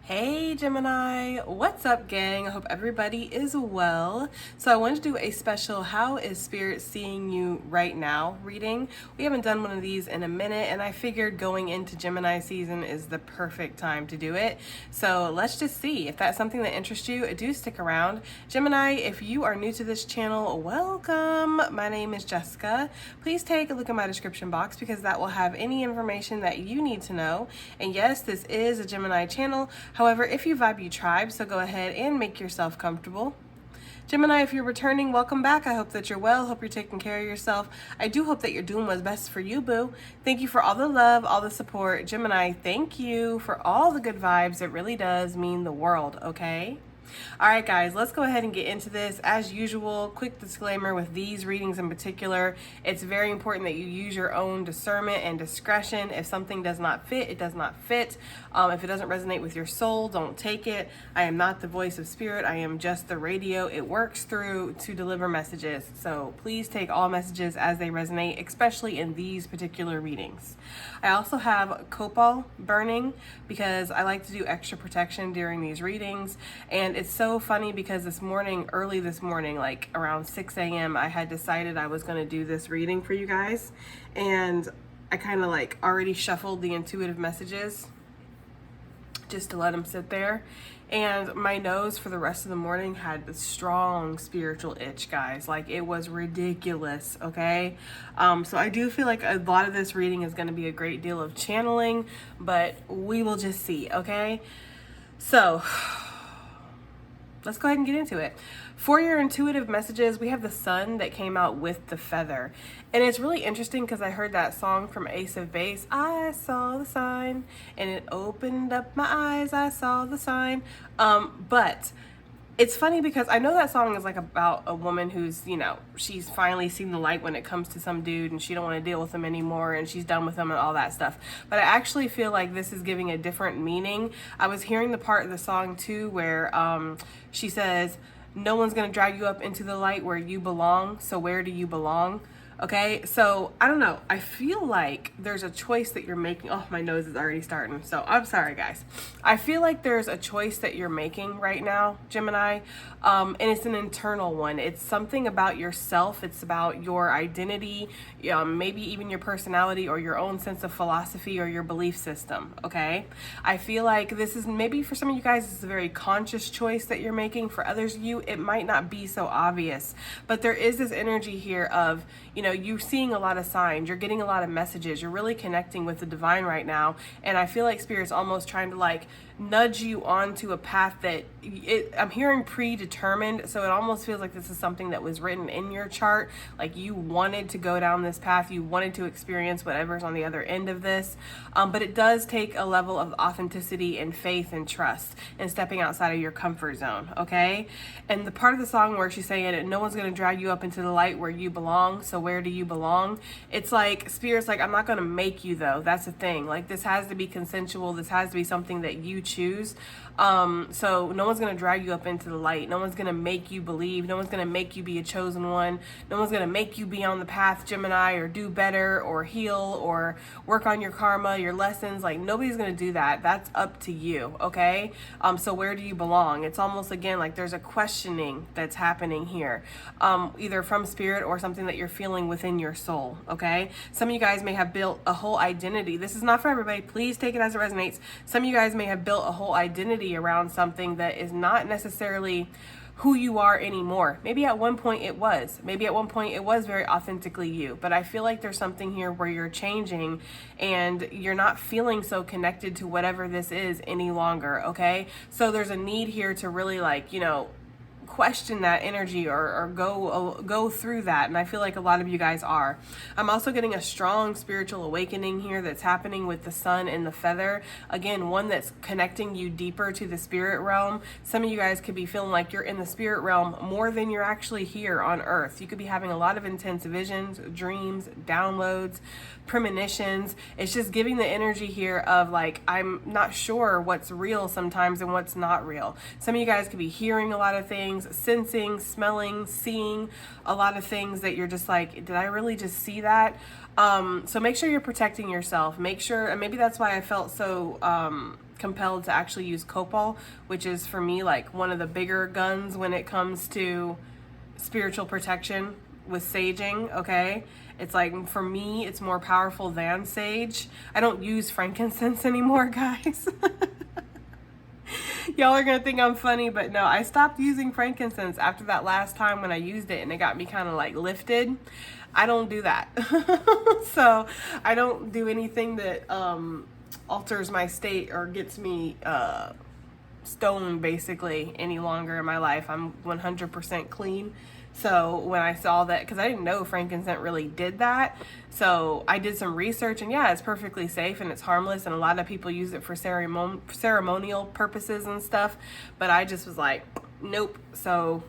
Hey Gemini, what's up gang? I hope everybody is well. So I wanted to do a special How is Spirit Seeing You Right Now reading. We haven't done one of these in a minute and I figured going into Gemini season is the perfect time to do it. So let's just see if that's something that interests you. Do stick around. Gemini, if you are new to this channel, welcome. My name is Jessica. Please take a look at my description box because that will have any information that you need to know. And yes, this is a Gemini channel. However, if you vibe, you tribe, so go ahead and make yourself comfortable. Gemini, if you're returning, welcome back. I hope that you're well. Hope you're taking care of yourself. I do hope that you're doing what's best for you, boo. Thank you for all the love, all the support. Gemini, thank you for all the good vibes. It really does mean the world, okay? All right, guys, let's go ahead and get into this. As usual, quick disclaimer with these readings in particular, it's very important that you use your own discernment and discretion. If something does not fit, it does not fit. If it doesn't resonate with your soul, don't take it. I am not the voice of spirit. I am just the radio it works through to deliver messages. So please take all messages as they resonate, especially in these particular readings. I also have copal burning because I like to do extra protection during these readings. And it's so funny because early this morning, like around 6 a.m., I had decided I was going to do this reading for you guys. And I kind of like already shuffled the intuitive messages just to let them sit there. And my nose for the rest of the morning had the strong spiritual itch, guys. Like it was ridiculous, okay? So I do feel like a lot of this reading is going to be a great deal of channeling, but we will just see, okay? So let's go ahead and get into it. For your intuitive messages, we have the sun that came out with the feather. And it's really interesting because I heard that song from Ace of Base, I saw the sign, and it opened up my eyes, I saw the sign. But it's funny because I know that song is like about a woman who's, she's finally seen the light when it comes to some dude and she don't want to deal with him anymore and she's done with him and all that stuff. But I actually feel like this is giving a different meaning. I was hearing the part of the song too where she says, no one's going to drag you up into the light where you belong. So where do you belong? Okay, so I don't know. I feel like there's a choice that you're making. Oh, my nose is already starting. So I'm sorry, guys. I feel like there's a choice that you're making right now, Gemini. And it's an internal one. It's something about yourself. It's about your identity, maybe even your personality or your own sense of philosophy or your belief system. Okay, I feel like this is maybe for some of you guys, it's a very conscious choice that you're making. For others of you, it might not be so obvious. But there is this energy here of, you're seeing a lot of signs, you're getting a lot of messages, you're really connecting with the divine right now. And I feel like Spirit's almost trying to like nudge you onto a path that I'm hearing predetermined. So it almost feels like this is something that was written in your chart. Like you wanted to go down this path, you wanted to experience whatever's on the other end of this. But it does take a level of authenticity and faith and trust and stepping outside of your comfort zone. Okay. And the part of the song where she's saying, no one's going to drag you up into the light where you belong. So where do you belong? It's like Spirit's like, I'm not going to make you though. That's the thing. Like this has to be consensual. This has to be something that you choose. So no one's going to drag you up into the light. No one's going to make you believe. No one's going to make you be a chosen one. No one's going to make you be on the path, Gemini, or do better or heal or work on your karma, your lessons. Like nobody's going to do that. That's up to you. Okay. So where do you belong? It's almost again, like there's a questioning that's happening here, either from Spirit or something that you're feeling within your soul. Okay. Some of you guys may have built a whole identity. This is not for everybody. Please take it as it resonates. Some of you guys may have built a whole identity around something that is not necessarily who you are anymore. Maybe at one point it was. Maybe at one point it was very authentically you. But I feel like there's something here where you're changing and you're not feeling so connected to whatever this is any longer. Okay. So there's a need here to really like, question that energy or go through that. And I feel like a lot of you guys are. I'm also getting a strong spiritual awakening here that's happening with the sun and the feather. Again, one that's connecting you deeper to the spirit realm. Some of you guys could be feeling like you're in the spirit realm more than you're actually here on earth. You could be having a lot of intense visions, dreams, downloads, premonitions. It's just giving the energy here of like, I'm not sure what's real sometimes and what's not real. Some of you guys could be hearing a lot of things, sensing, smelling, seeing a lot of things that you're just like, did I really just see that? So make sure you're protecting yourself. Make sure, and maybe that's why I felt so compelled to actually use copal, which is for me like one of the bigger guns when it comes to spiritual protection with saging, okay? It's like, for me, it's more powerful than sage. I don't use frankincense anymore, guys. Y'all are gonna think I'm funny, but no, I stopped using frankincense after that last time when I used it and it got me kind of like lifted. I don't do that. So I don't do anything that alters my state or gets me stoned basically any longer in my life. I'm 100% clean. So when I saw that, because I didn't know frankincense really did that, so I did some research, and yeah, it's perfectly safe and it's harmless, and a lot of people use it for ceremonial purposes and stuff, but I just was like, nope. So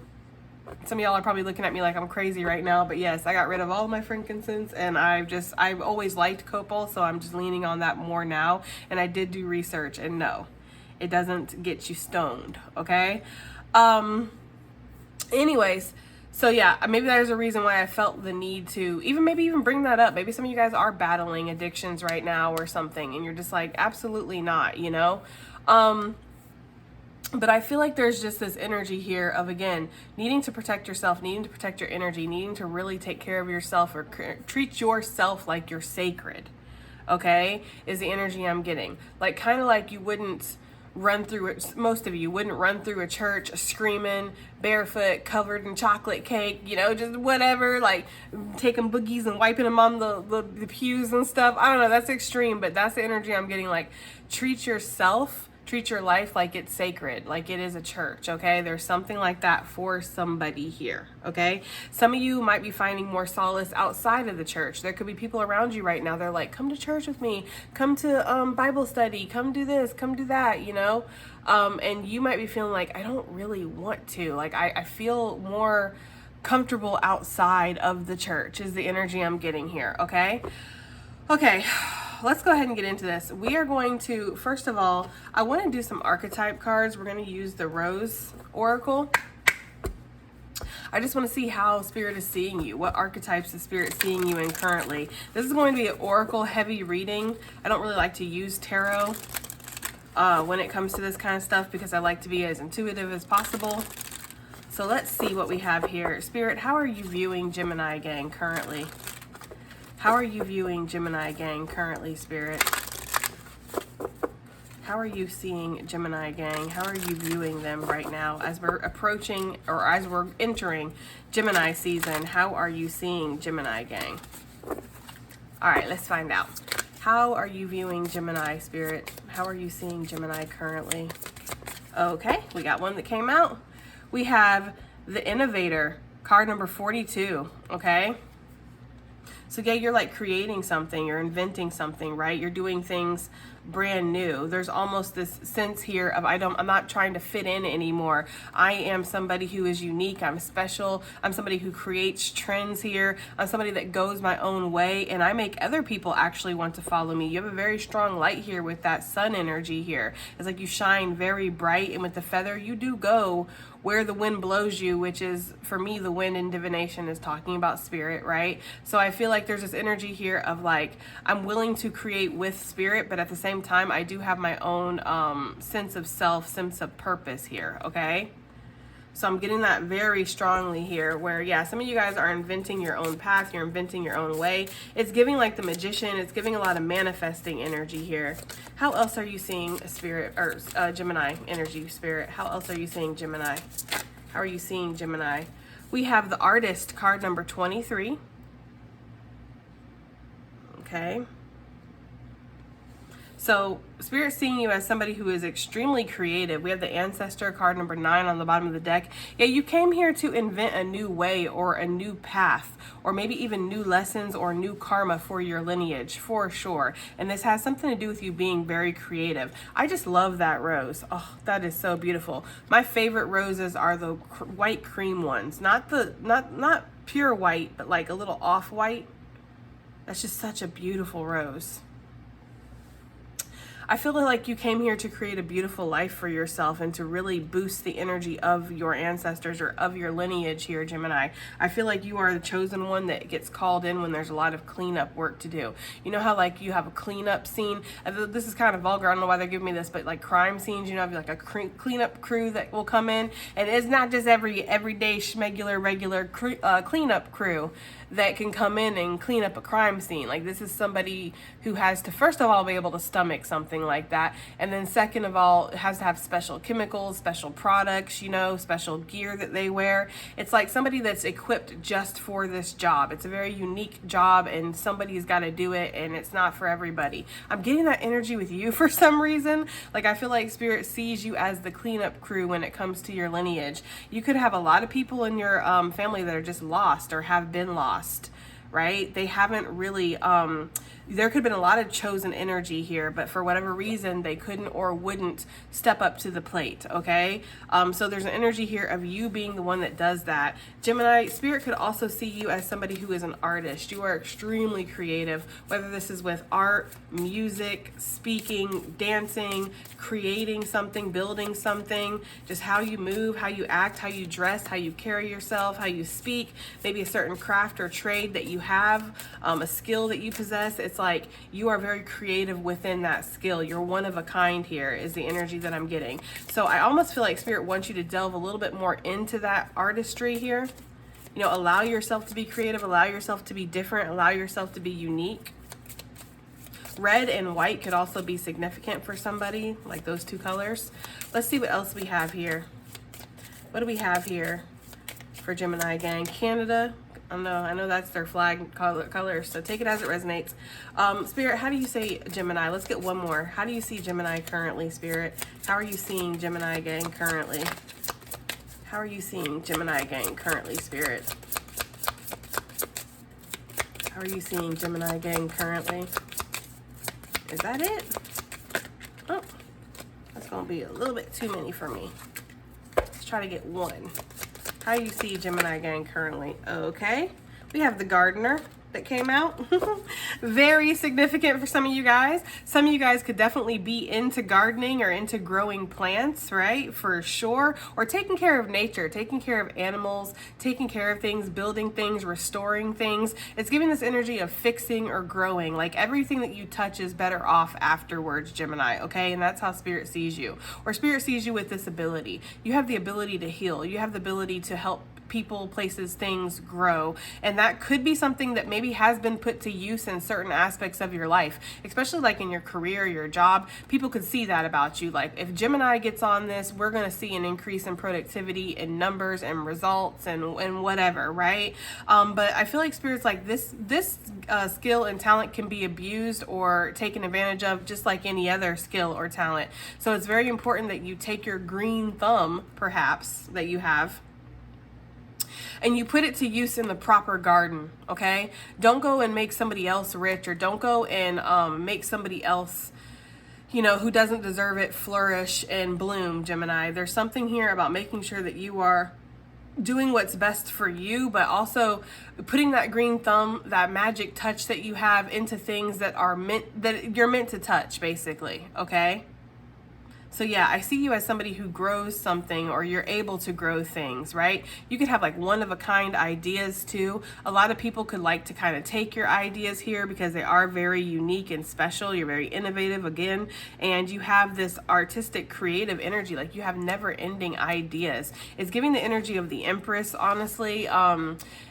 some of y'all are probably looking at me like I'm crazy right now, but yes, I got rid of all of my frankincense, and I've always liked copal, so I'm just leaning on that more now, and I did do research, and no, it doesn't get you stoned, okay? Anyways, so yeah, maybe there's a reason why I felt the need to even bring that up. Maybe some of you guys are battling addictions right now or something, and you're just like, absolutely not, you know? But I feel like there's just this energy here of, again, needing to protect yourself, needing to protect your energy, needing to really take care of yourself or treat yourself like you're sacred, okay, is the energy I'm getting. Like, kind of like you wouldn't run through it, most of you wouldn't run through a church screaming, barefoot, covered in chocolate cake, you know, just whatever, like taking boogies and wiping them on the pews and stuff. I don't know, that's extreme, but that's the energy I'm getting. Like, treat your life like it's sacred, like it is a church, okay? There's something like that for somebody here, okay? Some of you might be finding more solace outside of the church. There could be people around you right now, they're like, come to church with me, come to Bible study, come do this, come do that, you know? And you might be feeling like, I don't really want to. Like, I feel more comfortable outside of the church is the energy I'm getting here, okay? Okay, let's go ahead and get into this. We are going to, first of all, I want to do some archetype cards. We're going to use the Rose Oracle. I just want to see how Spirit is seeing you. What archetypes is Spirit seeing you in currently? This is going to be an oracle heavy reading. I don't really like to use tarot when it comes to this kind of stuff because I like to be as intuitive as possible. So let's see what we have here. Spirit, how are you viewing Gemini gang currently? How are you viewing Gemini gang currently, Spirit? How are you seeing Gemini gang? How are you viewing them right now as we're approaching or as we're entering Gemini season? How are you seeing Gemini gang? All right, let's find out. How are you viewing Gemini, Spirit? How are you seeing Gemini currently? Okay, we got one that came out. We have the Innovator, card number 42, okay? So yeah, you're like creating something, you're inventing something, right? You're doing things brand new. There's almost this sense here of I'm not trying to fit in anymore. I am somebody who is unique. I'm special. I'm somebody who creates trends here. I'm somebody that goes my own way, and I make other people actually want to follow me. You have a very strong light here with that sun energy here. It's like you shine very bright, and with the feather, you do go where the wind blows you, which is, for me, the wind in divination is talking about Spirit, right? So I feel like there's this energy here of like, I'm willing to create with Spirit, but at the same time, I do have my own sense of self, sense of purpose here, okay? So I'm getting that very strongly here where, yeah, some of you guys are inventing your own path, you're inventing your own way. It's giving like the Magician, it's giving a lot of manifesting energy here. How else are you seeing Spirit, or Gemini energy, Spirit? How else are you seeing Gemini? How are you seeing Gemini? We have the Artist, card number 23. Okay. So Spirit's seeing you as somebody who is extremely creative. We have the Ancestor, card number 9 on the bottom of the deck. Yeah, you came here to invent a new way or a new path, or maybe even new lessons or new karma for your lineage, for sure. And this has something to do with you being very creative. I just love that rose. Oh, that is so beautiful. My favorite roses are the white cream ones. Not pure white, but like a little off-white. That's just such a beautiful rose. I feel like you came here to create a beautiful life for yourself and to really boost the energy of your ancestors or of your lineage here, Gemini. I feel like you are the chosen one that gets called in when there's a lot of cleanup work to do. You know how like you have a cleanup scene? This is kind of vulgar. I don't know why they're giving me this, but like crime scenes, you know, have like a cleanup crew that will come in, and it's not just everyday schmegular regular cleanup crew that can come in and clean up a crime scene. Like this is somebody who has to first of all be able to stomach something like that, and then second of all has to have special chemicals, special products, you know, special gear that they wear. It's like somebody that's equipped just for this job. It's a very unique job and somebody's got to do it, and it's not for everybody. I'm getting that energy with you for some reason. Like I feel like Spirit sees you as the cleanup crew when it comes to your lineage. You could have a lot of people in your family that are just lost or have been lost, right? They haven't really there could have been a lot of chosen energy here, but for whatever reason they couldn't or wouldn't step up to the plate. Okay, so there's an energy here of you being the one that does that. Gemini, Spirit could also see you as somebody who is an artist. You are extremely creative, whether this is with art, music, speaking, dancing, creating something, building something, just how you move, how you act, how you dress, how you carry yourself, how you speak, maybe a certain craft or trade that you have, a skill that you possess. It's like you are very creative within that skill. You're one of a kind here is the energy that I'm getting. So I almost feel like Spirit wants you to delve a little bit more into that artistry here. You know, allow yourself to be creative, allow yourself to be different, allow yourself to be unique. Red and white could also be significant for somebody, like those two colors. Let's see what else we have here. What do we have here for Gemini gang? Canada. I know that's their flag color, so take it as it resonates. Spirit, how do you say Gemini? Let's get one more. How do you see Gemini currently, Spirit? How are you seeing Gemini gang currently? How are you seeing Gemini gang currently, Spirit? How are you seeing Gemini gang currently? Is that it? Oh, that's gonna be a little bit too many for me. Let's try to get one. How you see Gemini gang currently? Okay, we have the gardener that came out. Very significant for some of you guys. Some of you guys could definitely be into gardening or into growing plants, right? For sure. Or taking care of nature, taking care of animals, taking care of things, building things, restoring things. It's giving this energy of fixing or growing. Like everything that you touch is better off afterwards, Gemini, okay? And that's how Spirit sees you. Or Spirit sees you with this ability. You have the ability to heal. You have the ability to help people, places, things grow. And that could be something that maybe has been put to use in certain aspects of your life, especially like in your career, your job. People could see that about you. Like if Gemini gets on this, we're going to see an increase in productivity and numbers and results and whatever, right? But I feel like Spirit's like this skill and talent can be abused or taken advantage of just like any other skill or talent. So it's very important that you take your green thumb, perhaps, that you have, and you put it to use in the proper garden, okay? Don't go and make somebody else rich, or don't go and make somebody else, you know, who doesn't deserve it, flourish and bloom, Gemini. There's something here about making sure that you are doing what's best for you, but also putting that green thumb, that magic touch that you have into things that you're meant to touch, basically, okay? So yeah, I see you as somebody who grows something, or you're able to grow things, right? You could have like one of a kind ideas too. A lot of people could like to kind of take your ideas here because they are very unique and special. You're very innovative again, and you have this artistic creative energy. Like you have never ending ideas. It's giving the energy of the Empress, honestly.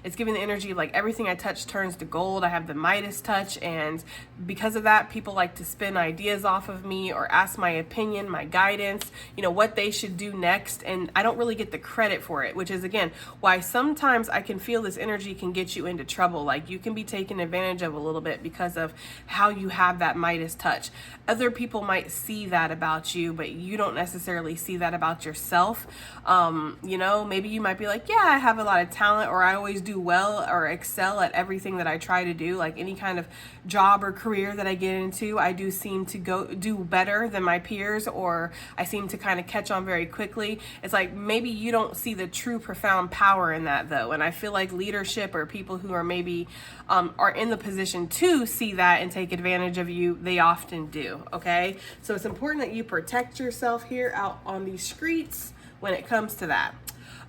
It's giving the energy of like everything I touch turns to gold. I have the Midas touch, and because of that, people like to spin ideas off of me or ask my opinion, my guidance, you know, what they should do next, and I don't really get the credit for it, which is again why sometimes I can feel this energy can get you into trouble. Like you can be taken advantage of a little bit because of how you have that Midas touch. Other people might see that about you, but you don't necessarily see that about yourself. You know, maybe you might be like, yeah, I have a lot of talent, or I always do well or excel at everything that I try to do. Like any kind of job or career that I get into, I do seem to go do better than my peers or or I seem to kind of catch on very quickly. It's like maybe you don't see the true profound power in that though. And I feel like leadership or people who are maybe are in the position to see that and take advantage of you, they often do, okay? So it's important that you protect yourself here out on these streets when it comes to that.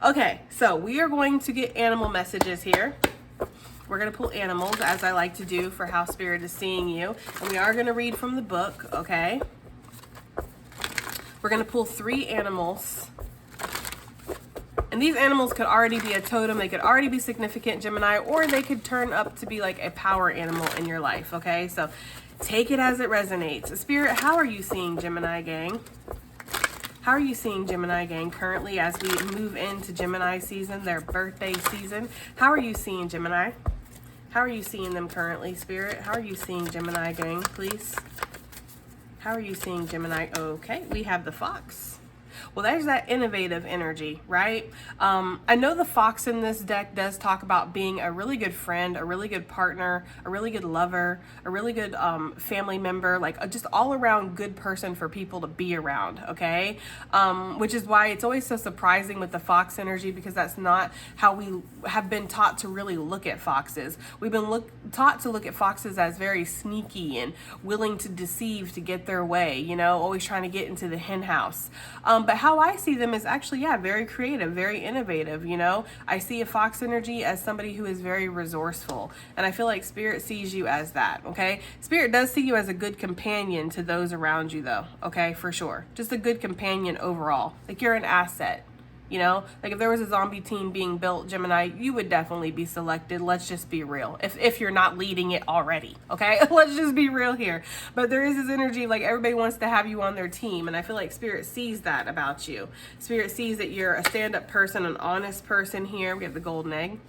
Okay, so we are going to get animal messages here. We're going to pull animals, as I like to do, for how Spirit is seeing you. And we are going to read from the book, okay? We're going to pull 3 animals. And these animals could already be a totem. They could already be significant, Gemini, or they could turn up to be like a power animal in your life, okay? So take it as it resonates. Spirit, how are you seeing Gemini gang? How are you seeing Gemini gang currently as we move into Gemini season, their birthday season? How are you seeing Gemini? How are you seeing them currently, Spirit? How are you seeing Gemini gang, please? How are you seeing Gemini? Okay, we have the fox. Well, there's that innovative energy, right? I know the fox in this deck does talk about being a really good friend, a really good partner, a really good lover, a really good family member, like just all around good person for people to be around, okay? Which is why it's always so surprising with the fox energy, because that's not how we have been taught to really look at foxes. We've been taught to look at foxes as very sneaky and willing to deceive to get their way, you know, always trying to get into the hen house. But how I see them is actually, yeah, very creative, very innovative, you know. I see a fox energy as somebody who is very resourceful. And I feel like Spirit sees you as that, okay? Spirit does see you as a good companion to those around you, though, okay, for sure. Just a good companion overall. Like, you're an asset. You know, like if there was a zombie team being built, Gemini, you would definitely be selected. Let's just be real. If you're not leading it already, okay? Let's just be real here. But there is this energy like everybody wants to have you on their team. And I feel like Spirit sees that about you. Spirit sees that you're a stand-up person, an honest person here. We have the golden egg.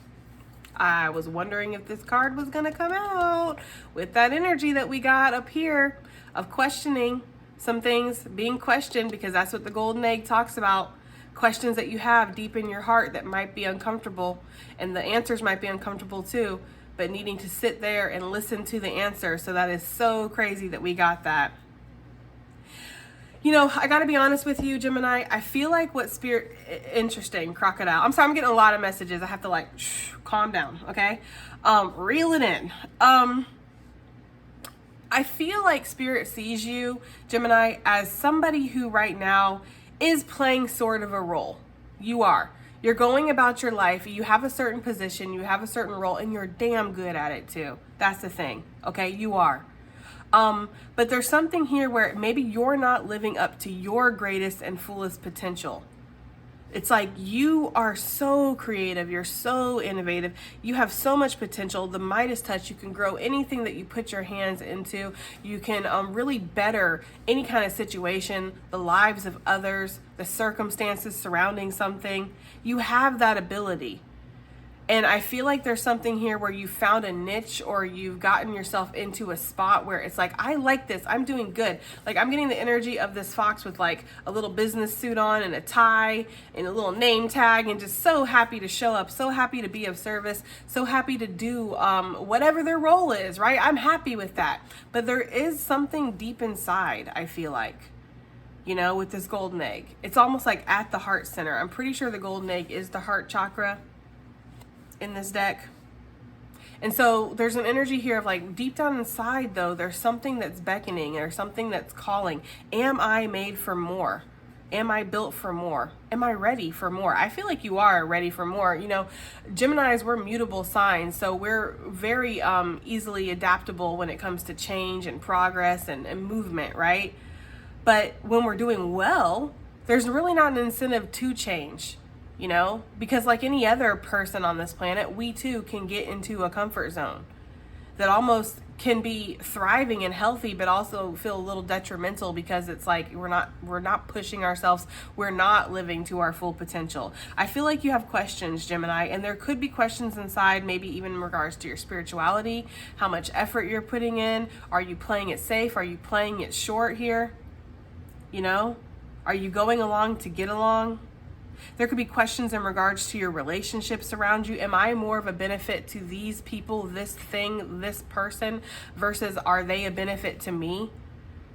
I was wondering if this card was going to come out with that energy that we got up here of questioning some things, being questioned, because that's what the golden egg talks about. Questions that you have deep in your heart that might be uncomfortable, and the answers might be uncomfortable too, but needing to sit there and listen to the answer. So that is so crazy that we got that. You know, I got to be honest with you, Gemini. I feel like what Spirit, interesting, crocodile. I'm sorry, I'm getting a lot of messages. I have to like, calm down, okay? Reel it in. I feel like Spirit sees you, Gemini, as somebody who right now is playing sort of a role. You are. You're going about your life. You have a certain position. You have a certain role, and you're damn good at it too. That's the thing. Okay, you are. But there's something here where maybe you're not living up to your greatest and fullest potential. It's like you are so creative, you're so innovative, you have so much potential. The Midas touch, you can grow anything that you put your hands into. You can really better any kind of situation, the lives of others, the circumstances surrounding something. You have that ability. And I feel like there's something here where you found a niche, or you've gotten yourself into a spot where it's like, I like this, I'm doing good. Like, I'm getting the energy of this fox with like a little business suit on and a tie and a little name tag, and just so happy to show up, so happy to be of service, so happy to do whatever their role is, right? I'm happy with that. But there is something deep inside, I feel like, you know, with this golden egg. It's almost like at the heart center. I'm pretty sure the golden egg is the heart chakra in this deck. And so there's an energy here of like deep down inside though, there's something that's beckoning or something that's calling. Am I made for more? Am I built for more? Am I ready for more? I feel like you are ready for more. You know, Geminis, we're mutable signs, so we're very easily adaptable when it comes to change and progress and movement, right? But when we're doing well, there's really not an incentive to change. You know, because like any other person on this planet, we too can get into a comfort zone that almost can be thriving and healthy, but also feel a little detrimental because it's like we're not pushing ourselves. We're not living to our full potential. I feel like you have questions, Gemini, and there could be questions inside, maybe even in regards to your spirituality, how much effort you're putting in. Are you playing it safe? Are you playing it short here? You know, are you going along to get along? There could be questions in regards to your relationships around you. Am I more of a benefit to these people, this thing, this person, versus are they a benefit to me?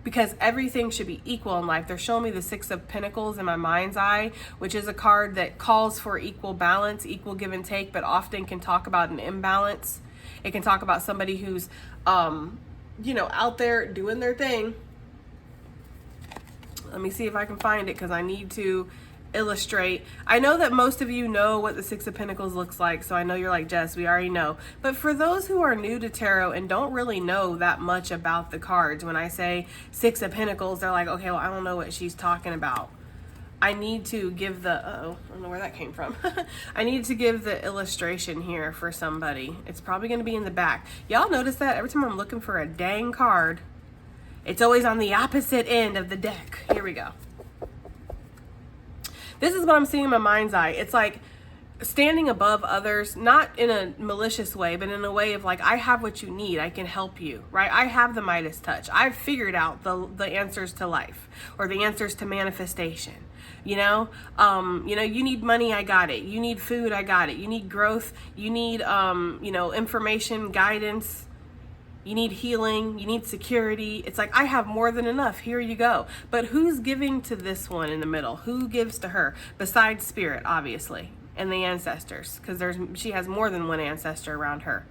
because everything should be equal in life. They're showing me the Six of Pentacles in my mind's eye, which is a card that calls for equal balance, equal give and take, but often can talk about an imbalance. It can talk about somebody who's, out there doing their thing. Let me see if I can find it because I need to illustrate. I know that most of you know what the Six of Pentacles looks like, so I know you're like, Jess, we already know. But for those who are new to tarot and don't really know that much about the cards, when I say Six of Pentacles, they're like, okay, well, I don't know what she's talking about. I need to give the, I don't know where that came from. I need to give the illustration here for somebody. It's probably going to be in the back. Y'all notice that every time I'm looking for a dang card, it's always on the opposite end of the deck. Here we go. This is what I'm seeing in my mind's eye. It's like standing above others, not in a malicious way, but in a way of like, I have what you need. I can help you, right? I have the Midas touch. I've figured out the answers to life, or the answers to manifestation. You need money, I got it. You need food, I got it. You need growth, you need, information, guidance. You need healing, you need security. It's like, I have more than enough. Here you go. But who's giving to this one in the middle? Who gives to her? Besides Spirit, obviously, and the ancestors, because she has more than one ancestor around her.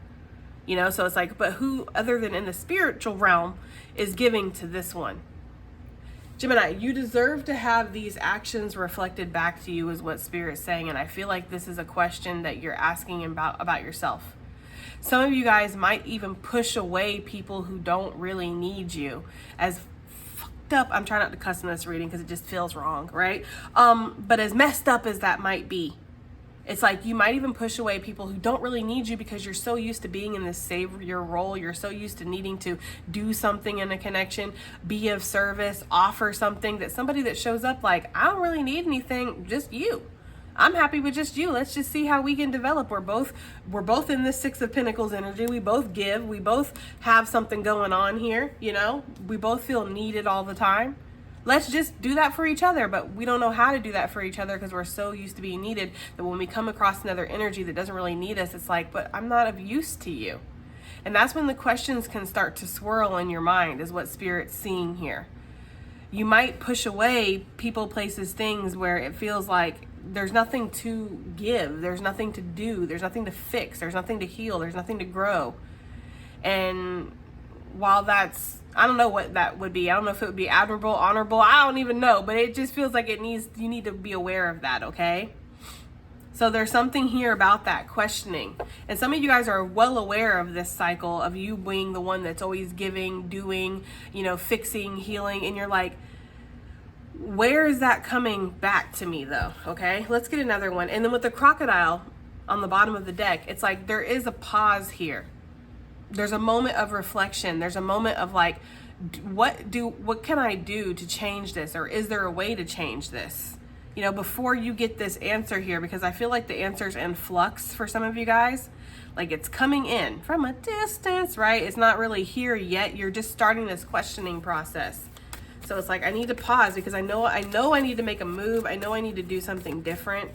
So it's like, but who other than in the spiritual realm is giving to this one? Gemini, you deserve to have these actions reflected back to you, is what Spirit's saying. And I feel like this is a question that you're asking about yourself. Some of you guys might even push away people who don't really need you. As fucked up, I'm trying not to cuss in this reading because it just feels wrong, right? But as messed up as that might be, it's like you might even push away people who don't really need you because you're so used to being in this savior role. You're so used to needing to do something in a connection, be of service, offer something, that somebody that shows up like, I don't really need anything, just you. I'm happy with just you. Let's just see how we can develop. We're both in this Six of Pentacles energy. We both give. We both have something going on here, We both feel needed all the time. Let's just do that for each other. But we don't know how to do that for each other because we're so used to being needed that when we come across another energy that doesn't really need us, it's like, but I'm not of use to you. And that's when the questions can start to swirl in your mind, is what Spirit's seeing here. You might push away people, places, things where it feels like there's nothing to give, there's nothing to do, there's nothing to fix, there's nothing to heal, there's nothing to grow. And while that's, I don't know what that would be. I don't know if it would be admirable, honorable, I don't even know, but it just feels like you need to be aware of that, okay? So there's something here about that questioning. And some of you guys are well aware of this cycle of you being the one that's always giving, doing, fixing, healing, and you're like, where is that coming back to me though? Okay, let's get another one. And then with the crocodile on the bottom of the deck, it's like there is a pause here. There's a moment of reflection. There's a moment of like, what can I do to change this? Or is there a way to change this? Before you get this answer here, because I feel like the answer's in flux for some of you guys. Like it's coming in from a distance, right? It's not really here yet. You're just starting this questioning process. So it's like, I need to pause because I know I need to make a move. I know I need to do something different.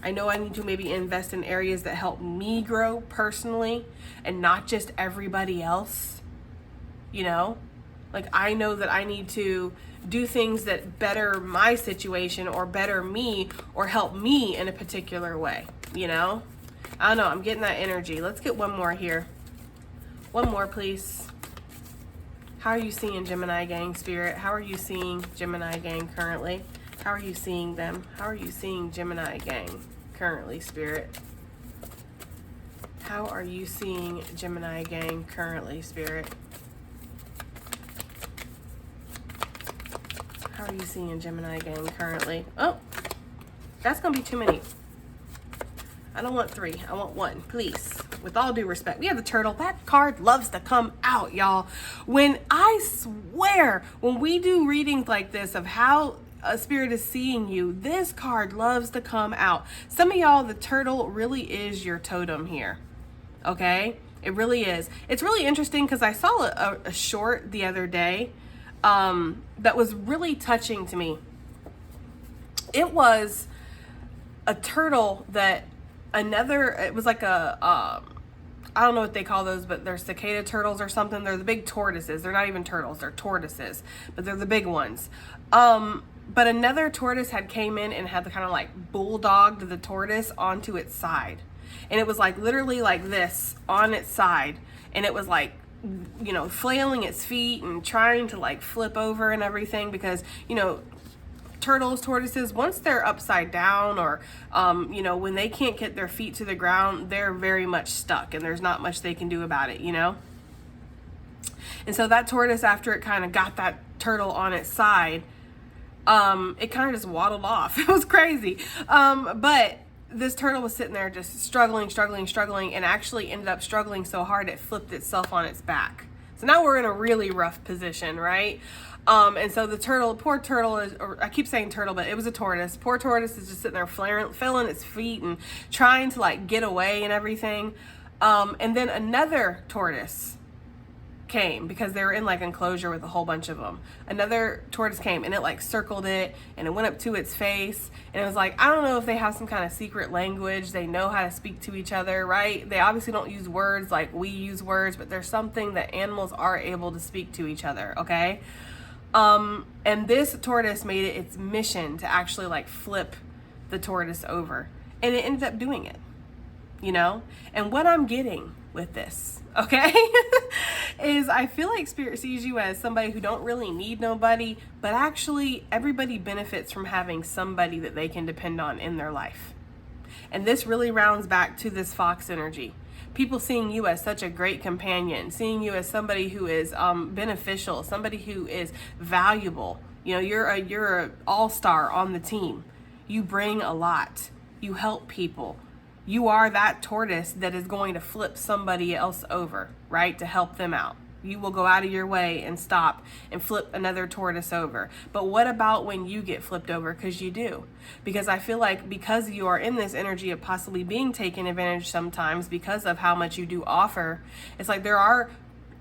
I know I need to maybe invest in areas that help me grow personally and not just everybody else. Like I know that I need to do things that better my situation or better me or help me in a particular way, I don't know. I'm getting that energy. Let's get one more here. One more, please. How are you seeing Gemini gang, Spirit? How are you seeing Gemini gang currently? How are you seeing them? How are you seeing Gemini gang currently, Spirit? How are you seeing Gemini gang currently, Spirit? How are you seeing Gemini gang currently? Oh, that's going to be too many. I don't want 3. I want 1, please. With all due respect. We have the turtle. That card loves to come out, y'all. I swear, when we do readings like this of how a spirit is seeing you, this card loves to come out. Some of y'all, the turtle really is your totem here. Okay? It really is. It's really interesting because I saw a short the other day that was really touching to me. It was a turtle that it was like a I don't know what they call those, but they're cicada turtles or something. They're the big tortoises. They're not even turtles, they're tortoises, but they're the big ones. But another tortoise had came in and had the kind of like bulldogged the tortoise onto its side. And it was like literally like this on its side. And it was like, you know, flailing its feet and trying to like flip over and everything, because, you know, turtles, tortoises, once they're upside down or, you know, when they can't get their feet to the ground, they're very much stuck and there's not much they can do about it, you know? And so that tortoise, after it kind of got that turtle on its side, it kind of just waddled off. It was crazy. But this turtle was sitting there just struggling, and actually ended up struggling so hard it flipped itself on its back. So now we're in a really rough position, right? And so the turtle, poor turtle is, or I keep saying turtle, but it was a tortoise. Poor tortoise is just sitting there flailing its feet and trying to like get away and everything. And then another tortoise came, because they were in like enclosure with a whole bunch of them. Another tortoise came and it like circled it and it went up to its face, and it was like, I don't know if they have some kind of secret language, they know how to speak to each other, right? They obviously don't use words like we use words, but there's something that animals are able to speak to each other, okay? And this tortoise made it its mission to actually like flip the tortoise over, and it ended up doing it, you know? And what I'm getting with this, okay, is I feel like Spirit sees you as somebody who don't really need nobody, but actually everybody benefits from having somebody that they can depend on in their life. And this really rounds back to this fox energy. People seeing you as such a great companion, seeing you as somebody who is beneficial, somebody who is valuable. You know, you're a all-star on the team. You bring a lot. You help people. You are that tortoise that is going to flip somebody else over, right? To help them out. You will go out of your way and stop and flip another tortoise over. But what about when you get flipped over? Because you do. Because I feel like because you are in this energy of possibly being taken advantage sometimes because of how much you do offer, it's like there are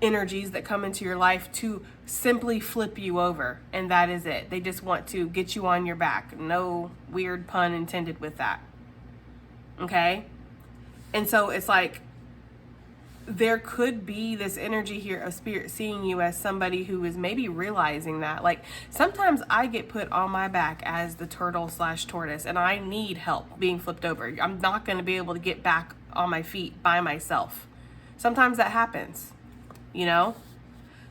energies that come into your life to simply flip you over, and that is it. They just want to get you on your back. No weird pun intended with that. Okay? And so it's like there could be this energy here of Spirit seeing you as somebody who is maybe realizing that. Like sometimes I get put on my back as the turtle / tortoise, and I need help being flipped over. I'm not going to be able to get back on my feet by myself. Sometimes that happens, you know?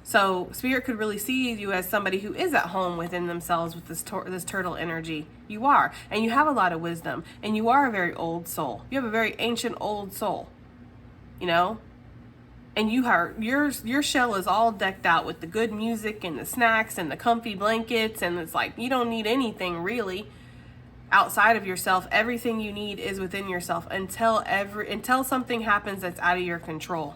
So Spirit could really see you as somebody who is at home within themselves with this turtle energy. You are, and you have a lot of wisdom, and you are a very old soul. You have a very ancient old soul, you know? And you are, your shell is all decked out with the good music and the snacks and the comfy blankets, and it's like you don't need anything really outside of yourself. Everything you need is within yourself until something happens that's out of your control.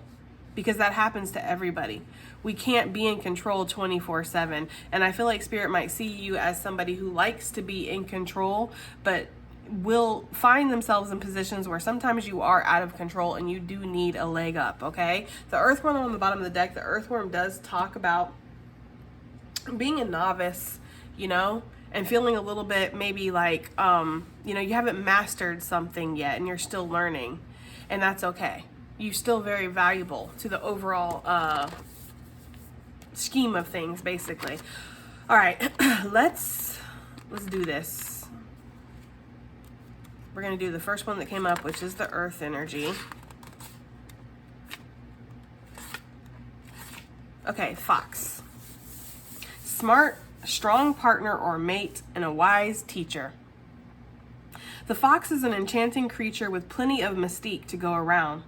Because that happens to everybody. We can't be in control 24/7. And I feel like Spirit might see you as somebody who likes to be in control, but will find themselves in positions where sometimes you are out of control and you do need a leg up, okay? The earthworm on the bottom of the deck, the earthworm does talk about being a novice, you know, and feeling a little bit maybe like, you know, you haven't mastered something yet and you're still learning, and that's okay. You're still very valuable to the overall scheme of things, basically. All right, let's do this. We're going to do the first one that came up, which is the earth energy. Okay, fox. Smart, strong partner or mate, and a wise teacher. The fox is an enchanting creature with plenty of mystique to go around.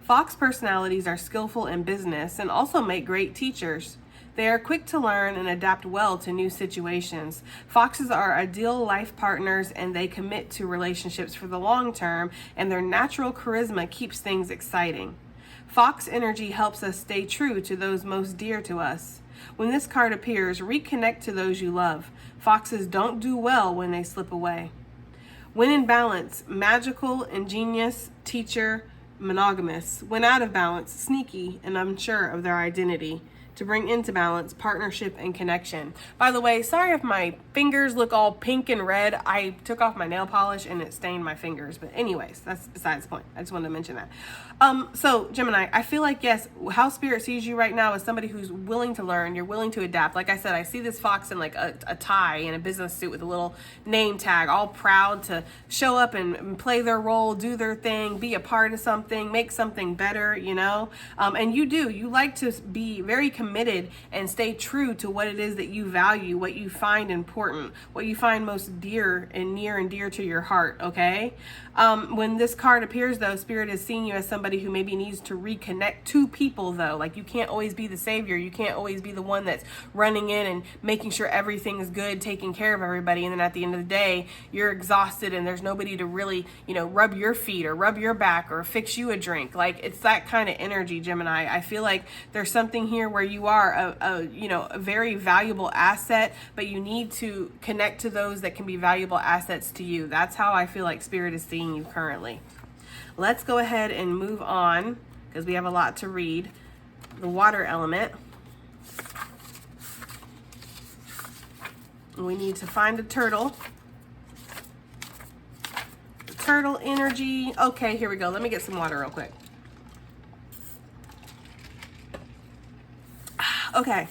Fox personalities are skillful in business and also make great teachers. They are quick to learn and adapt well to new situations. Foxes are ideal life partners, and they commit to relationships for the long term, and their natural charisma keeps things exciting. Fox energy helps us stay true to those most dear to us. When this card appears, reconnect to those you love. Foxes don't do well when they slip away. When in balance, magical, ingenious, teacher, monogamous. When out of balance, sneaky and unsure of their identity. to bring into balance partnership and connection. By the way, sorry if my fingers look all pink and red. I took off my nail polish and it stained my fingers. But anyways, that's besides the point. I just wanted to mention that. So Gemini, I feel like, yes, how Spirit sees you right now is somebody who's willing to learn. You're willing to adapt. Like I said, I see this fox in like a tie and a business suit with a little name tag, all proud to show up and play their role, do their thing, be a part of something, make something better, you know? And you like to be very committed and stay true to what it is that you value, what you find important, what you find most dear and near and dear to your heart, okay? When this card appears, though, Spirit is seeing you as somebody who maybe needs to reconnect to people, though. Like, you can't always be the savior. You can't always be the one that's running in and making sure everything is good, taking care of everybody. And then at the end of the day, you're exhausted and there's nobody to really, rub your feet or rub your back or fix you a drink. Like, it's that kind of energy, Gemini. I feel like there's something here where you are a very valuable asset, but you need to connect to those that can be valuable assets to you. That's how I feel like Spirit is seeing you currently. Let's go ahead and move on because we have a lot to read. The water element. We need to find a turtle. The turtle energy. Okay, here we go. Let me get some water real quick. Okay.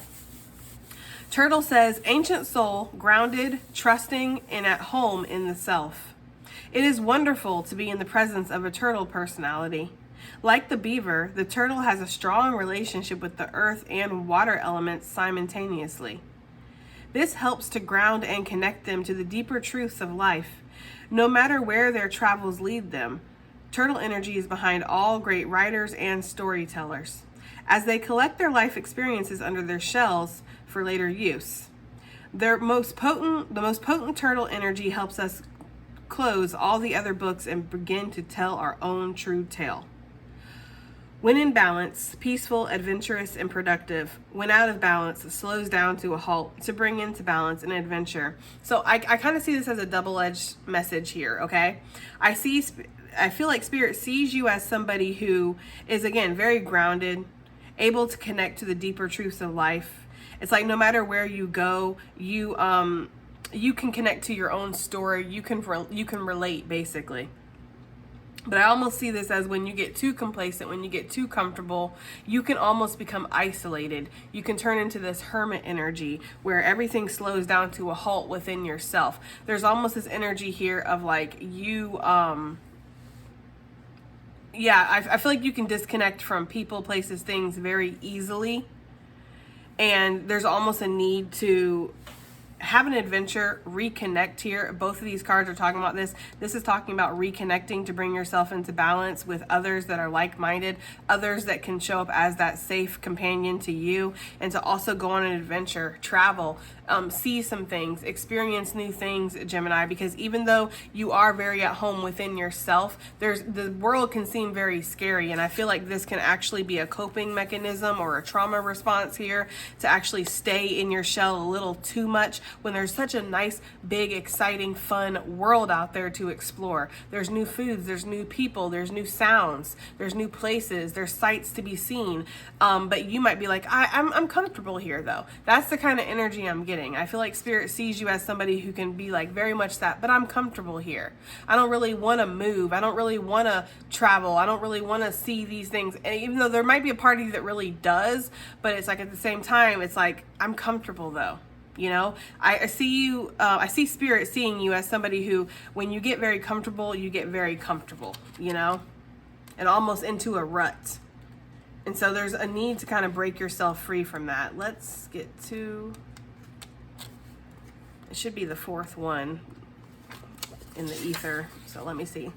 Turtle says, ancient soul, grounded, trusting, and at home in the self. It is wonderful to be in the presence of a turtle personality. Like the beaver, the turtle has a strong relationship with the earth and water elements simultaneously. This helps to ground and connect them to the deeper truths of life, no matter where their travels lead them. Turtle energy is behind all great writers and storytellers, as they collect their life experiences under their shells for later use. The most potent turtle energy helps us close all the other books and begin to tell our own true tale. When in balance, peaceful, adventurous, and productive. When out of balance, slows down to a halt to bring into balance an adventure. So I kind of see this as a double-edged message here, okay? I feel like Spirit sees you as somebody who is, again, very grounded, able to connect to the deeper truths of life. It's like no matter where you go, you can connect to your own story. You can relate, basically. But I almost see this as when you get too complacent, when you get too comfortable, you can almost become isolated. You can turn into this hermit energy where everything slows down to a halt within yourself. There's almost this energy here of like you, I feel like you can disconnect from people, places, things very easily. And there's almost a need to have an adventure, reconnect here. Both of these cards are talking about this. This is talking about reconnecting to bring yourself into balance with others that are like-minded, others that can show up as that safe companion to you, and to also go on an adventure, travel, see some things, experience new things, Gemini, because even though you are very at home within yourself, the world can seem very scary, and I feel like this can actually be a coping mechanism or a trauma response here to actually stay in your shell a little too much when there's such a nice, big, exciting, fun world out there to explore. There's new foods, there's new people, there's new sounds, there's new places, there's sights to be seen, but you might be like, I'm comfortable here though. That's the kind of energy I'm getting. I feel like Spirit sees you as somebody who can be like very much that, but I'm comfortable here. I don't really want to move. I don't really want to travel. I don't really want to see these things. And even though there might be a part of you that really does, but it's like at the same time, it's like, I'm comfortable though. I see Spirit seeing you as somebody who, when you get very comfortable, you get very comfortable, and almost into a rut. And so there's a need to kind of break yourself free from that. Let's get to, it should be the fourth one in the ether. So let me see.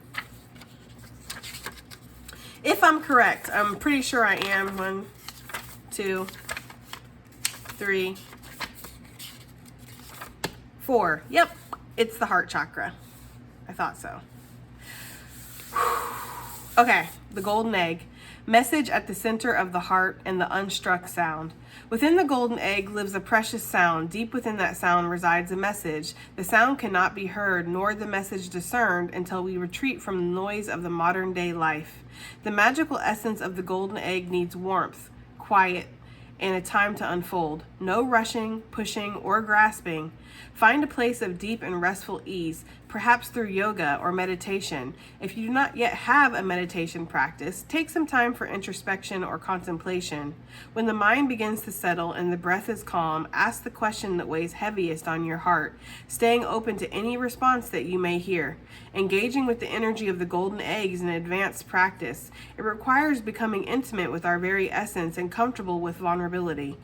If I'm correct, I'm pretty sure I am. 1, 2, 3, 4. Yep, it's the heart chakra. I thought so. Okay, the golden egg. Message at the center of the heart and the unstruck sound. Within the golden egg lives a precious sound. Deep within that sound resides a message. The sound cannot be heard, nor the message discerned, until we retreat from the noise of the modern day life. The magical essence of the golden egg needs warmth, quiet, and a time to unfold. No rushing, pushing, or grasping. Find a place of deep and restful ease, perhaps through yoga or meditation. If you do not yet have a meditation practice, take some time for introspection or contemplation. When the mind begins to settle and the breath is calm, ask the question that weighs heaviest on your heart, staying open to any response that you may hear. Engaging with the energy of the golden egg is an advanced practice. It requires becoming intimate with our very essence and comfortable with vulnerability.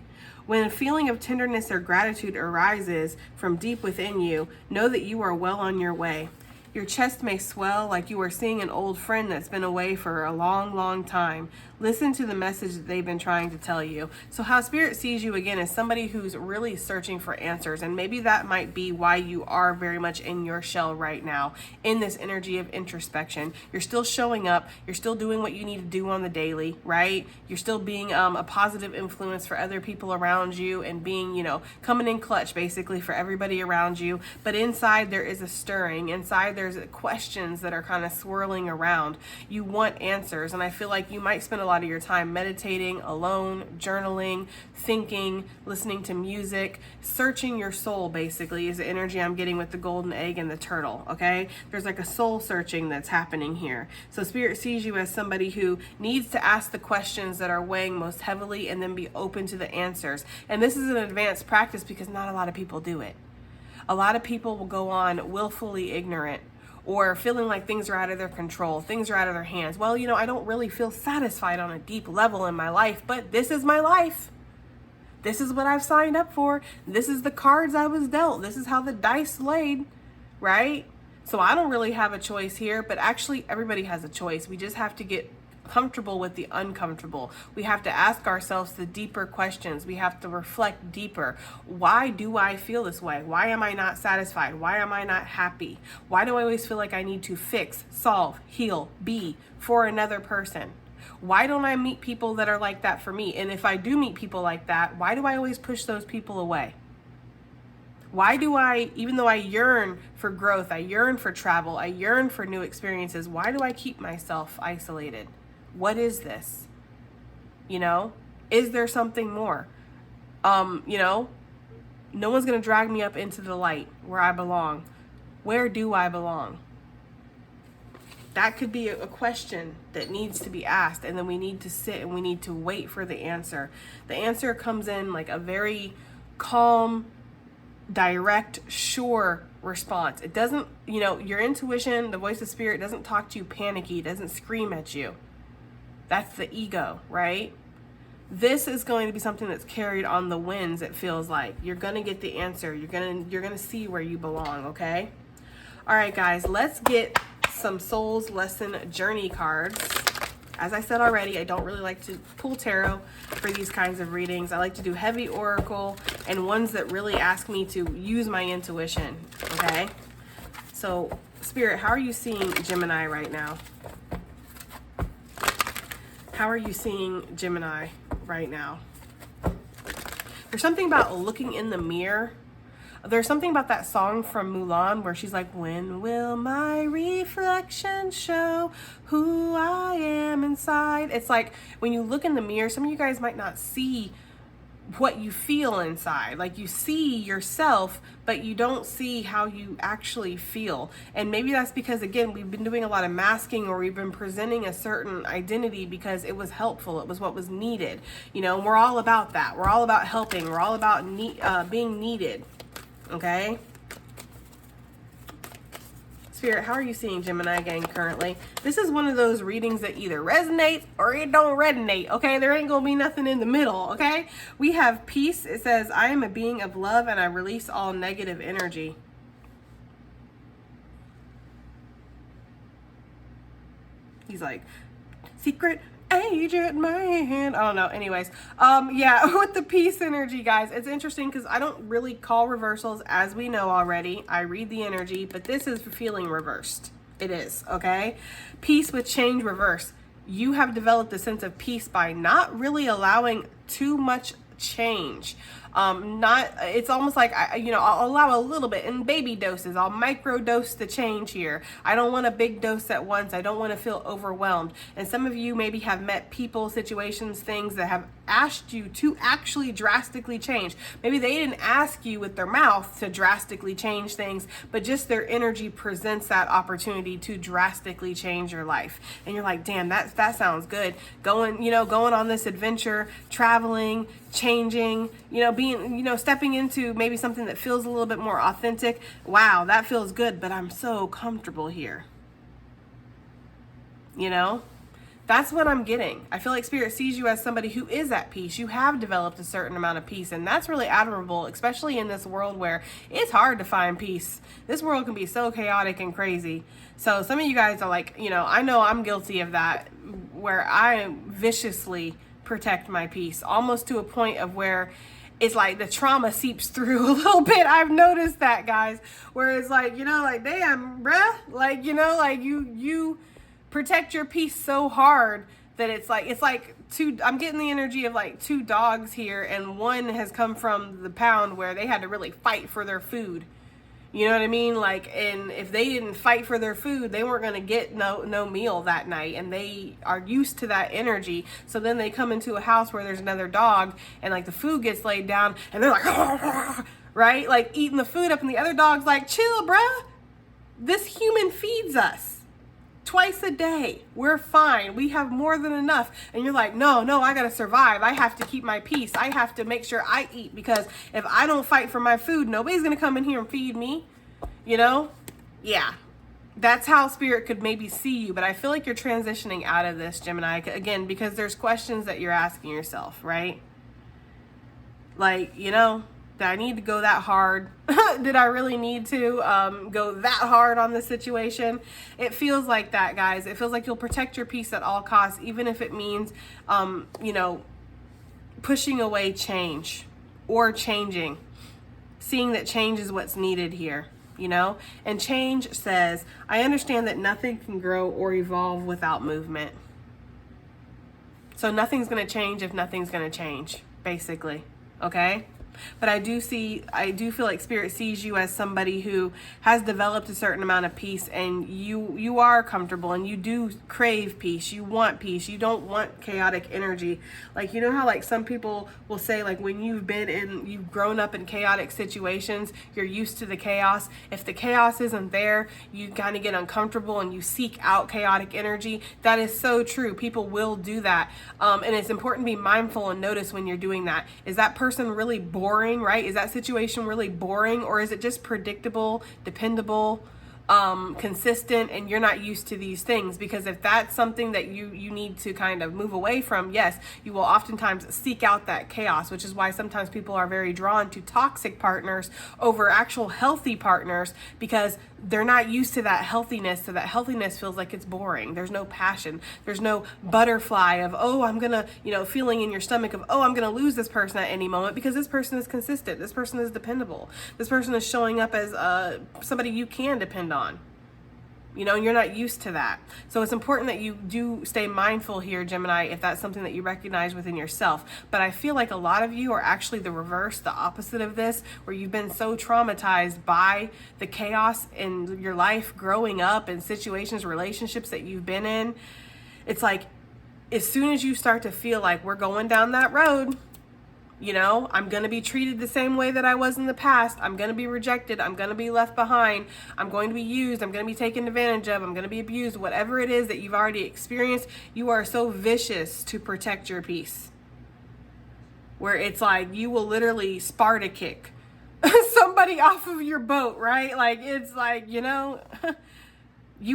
When a feeling of tenderness or gratitude arises from deep within you, know that you are well on your way. Your chest may swell like you are seeing an old friend that's been away for a long, long time. Listen to the message that they've been trying to tell you. So how Spirit sees you again is somebody who's really searching for answers. And maybe that might be why you are very much in your shell right now, in this energy of introspection. You're still showing up. You're still doing what you need to do on the daily, right? You're still being a positive influence for other people around you and being, coming in clutch basically for everybody around you. But inside there is a stirring. Inside there's questions that are kind of swirling around. You want answers. And I feel like you might spend a lot of your time meditating, alone, journaling, thinking, listening to music, searching your soul basically is the energy I'm getting with the golden egg and the turtle, okay? There's like a soul searching that's happening here. So Spirit sees you as somebody who needs to ask the questions that are weighing most heavily and then be open to the answers. And this is an advanced practice because not a lot of people do it. A lot of people will go on willfully ignorant or feeling like things are out of their control, things are out of their hands. Well, I don't really feel satisfied on a deep level in my life, but this is my life. This is what I've signed up for. This is the cards I was dealt. This is how the dice laid, right? So I don't really have a choice here, but actually everybody has a choice. We just have to get comfortable with the uncomfortable. We have to ask ourselves the deeper questions. We have to reflect deeper. Why do I feel this way? Why am I not satisfied? Why am I not happy? Why do I always feel like I need to fix, solve, heal, be for another person? Why don't I meet people that are like that for me? And if I do meet people like that, why do I always push those people away? Why do I, even though I yearn for growth, I yearn for travel, I yearn for new experiences, why do I keep myself isolated? What is this? Is there something more? No one's going to drag me up into the light where I belong. Where do I belong? That could be a question that needs to be asked. And then we need to sit and we need to wait for the answer. The answer comes in like a very calm, direct, sure response. It doesn't, your intuition, the voice of Spirit doesn't talk to you panicky, doesn't scream at you. That's the ego, right? This is going to be something that's carried on the winds, it feels like. You're going to get the answer. You're going to see where you belong, okay? All right, guys, let's get some Soul's Lesson Journey cards. As I said already, I don't really like to pull tarot for these kinds of readings. I like to do heavy oracle and ones that really ask me to use my intuition, okay? So, Spirit, how are you seeing Gemini right now? How are you seeing Gemini right now? There's something about looking in the mirror. There's something about that song from Mulan where she's like, when will my reflection show who I am inside? It's like when you look in the mirror, some of you guys might not see what you feel inside. Like you see yourself, but you don't see how you actually feel. And maybe that's because, again, we've been doing a lot of masking or we've been presenting a certain identity because it was helpful. It was what was needed. And we're all about that. We're all about helping. We're all about being needed. Okay? Spirit, how are you seeing Gemini gang currently? This is one of those readings that either resonates or it don't resonate, okay? There ain't gonna be nothing in the middle, okay? We have peace. It says, I am a being of love and I release all negative energy. He's like, secret agent man. I don't know. Anyways, yeah, with the peace energy, guys, it's interesting because I don't really call reversals, as we know already. I read the energy, but this is feeling reversed. It is, okay? Peace with change reverse. You have developed a sense of peace by not really allowing too much change. It's almost like, I'll allow a little bit in baby doses. I'll micro dose the change here. I don't want a big dose at once. I don't want to feel overwhelmed. And some of you maybe have met people, situations, things that have asked you to actually drastically change. Maybe they didn't ask you with their mouth to drastically change things, but just their energy presents that opportunity to drastically change your life. And you're like, damn, that sounds good. Going on this adventure, traveling, changing, stepping into maybe something that feels a little bit more authentic. Wow, that feels good, but I'm so comfortable here. That's what I'm getting. I feel like Spirit sees you as somebody who is at peace. You have developed a certain amount of peace, and that's really admirable, especially in this world where it's hard to find peace. This world can be so chaotic and crazy. So some of you guys are like, I know I'm guilty of that, where I viciously protect my peace, almost to a point of where it's like the trauma seeps through a little bit. I've noticed that, guys, where it's like, damn, bruh, like, you protect your peace so hard that it's like I'm getting the energy of like two dogs here, and one has come from the pound where they had to really fight for their food. You know what I mean? Like, and if they didn't fight for their food, they weren't going to get no meal that night, and they are used to that energy. So then they come into a house where there's another dog, and like the food gets laid down, and they're like, right? Like eating the food up, and the other dog's like, chill, bruh. This human feeds us twice a day. We're fine. We have more than enough. And you're like, no, I gotta survive. I have to keep my peace. I have to make sure I eat, because if I don't fight for my food, nobody's gonna come in here and feed me. Yeah. That's how Spirit could maybe see you. But I feel like you're transitioning out of this, Gemini, again, because there's questions that you're asking yourself, right? Like, did I need to go that hard? Did I really need to go that hard on this situation? It feels like that, guys. It feels like you'll protect your peace at all costs, even if it means, pushing away change or changing. Seeing that change is what's needed here, And change says, I understand that nothing can grow or evolve without movement. So nothing's going to change if nothing's going to change, basically. Okay? But I do feel like Spirit sees you as somebody who has developed a certain amount of peace, and you are comfortable, and you do crave peace. You want peace. You don't want chaotic energy. Like, how like some people will say, like, when you've grown up in chaotic situations, you're used to the chaos. If the chaos isn't there, you kind of get uncomfortable and you seek out chaotic energy. That is so true. People will do that. And it's important to be mindful and notice when you're doing that. Is that person really boring, right? Is that situation really boring, or is it just predictable, dependable, consistent, and you're not used to these things? Because if that's something that you need to kind of move away from, yes, you will oftentimes seek out that chaos, which is why sometimes people are very drawn to toxic partners over actual healthy partners, because they're not used to that healthiness. So that healthiness feels like it's boring. There's no passion. There's no butterfly of, I'm gonna, feeling in your stomach of, I'm gonna lose this person at any moment, because this person is consistent. This person is dependable. This person is showing up as somebody you can depend on. And you're not used to that. So it's important that you do stay mindful here, Gemini, if that's something that you recognize within yourself. But I feel like a lot of you are actually the reverse, the opposite of this, where you've been so traumatized by the chaos in your life growing up, and situations, relationships that you've been in. It's like, as soon as you start to feel like we're going down that road, I'm going to be treated the same way that I was in the past. I'm going to be rejected. I'm going to be left behind. I'm going to be used. I'm going to be taken advantage of. I'm going to be abused. Whatever it is that you've already experienced, you are so vicious to protect your peace. Where it's like you will literally Sparta kick somebody off of your boat, right? Like, it's like, you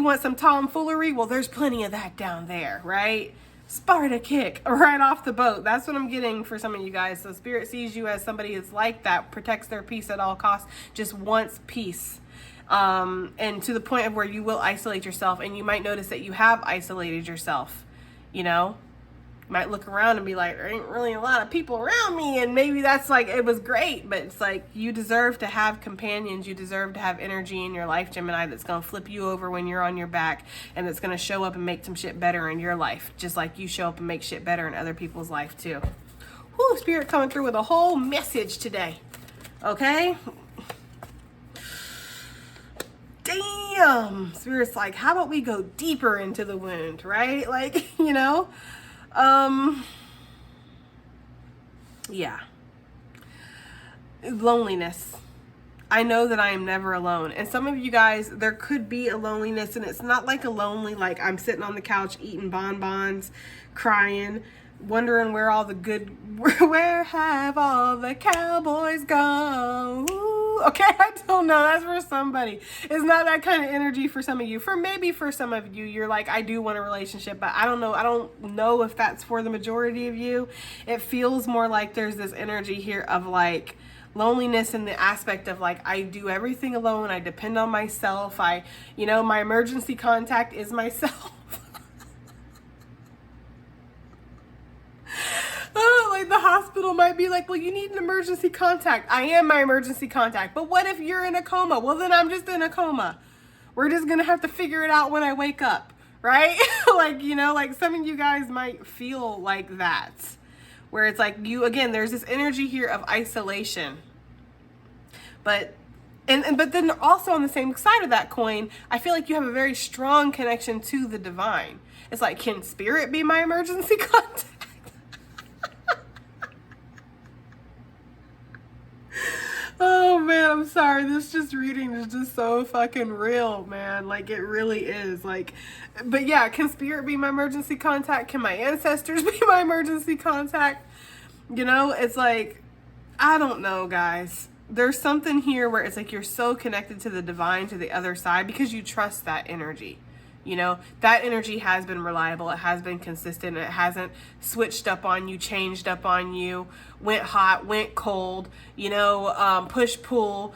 want some tomfoolery? Well, there's plenty of that down there, right? Sparta kick right off the boat. That's what I'm getting for some of you guys. So Spirit sees you as somebody who's like that, protects their peace at all costs, just wants peace. And to the point of where you will isolate yourself, and you might notice that you have isolated yourself. Might look around and be like, there ain't really a lot of people around me, and maybe that's like, it was great, but it's like, you deserve to have companions. You deserve to have energy in your life, Gemini, that's going to flip you over when you're on your back, and that's going to show up and make some shit better in your life, just like you show up and make shit better in other people's life too. Woo, Spirit coming through with a whole message today. Okay? Damn. Spirit's like, how about we go deeper into the wound, right? Like, you know? Yeah. Loneliness. I know that I am never alone. And some of you guys, there could be a loneliness, and it's not like a lonely, like I'm sitting on the couch eating bonbons, crying, wondering where have all the cowboys gone? Ooh, okay, I don't know. That's for somebody. It's not that kind of energy for some of you. For some of you, you're like, I do want a relationship, but I don't know. I don't know if that's for the majority of you. It feels more like there's this energy here of like, loneliness in the aspect of like, I do everything alone. I depend on myself. My emergency contact is myself. Oh, like the hospital might be like, well, you need an emergency contact. I am my emergency contact. But what if you're in a coma? Well, then I'm just in a coma. We're just going to have to figure it out when I wake up. Right? Like some of you guys might feel like that. Where it's like again, there's this energy here of isolation. But then also on the same side of that coin, I feel like you have a very strong connection to the divine. It's like, can Spirit be my emergency contact? Oh man, I'm sorry. This reading is just so fucking real, man. Like, it really is. Like, but yeah, can Spirit be my emergency contact? Can my ancestors be my emergency contact? It's like, I don't know, guys. There's something here where it's like you're so connected to the divine, to the other side, because you trust that energy. That energy has been reliable. It has been consistent. It hasn't switched up on you, changed up on you, went hot, went cold, push, pull,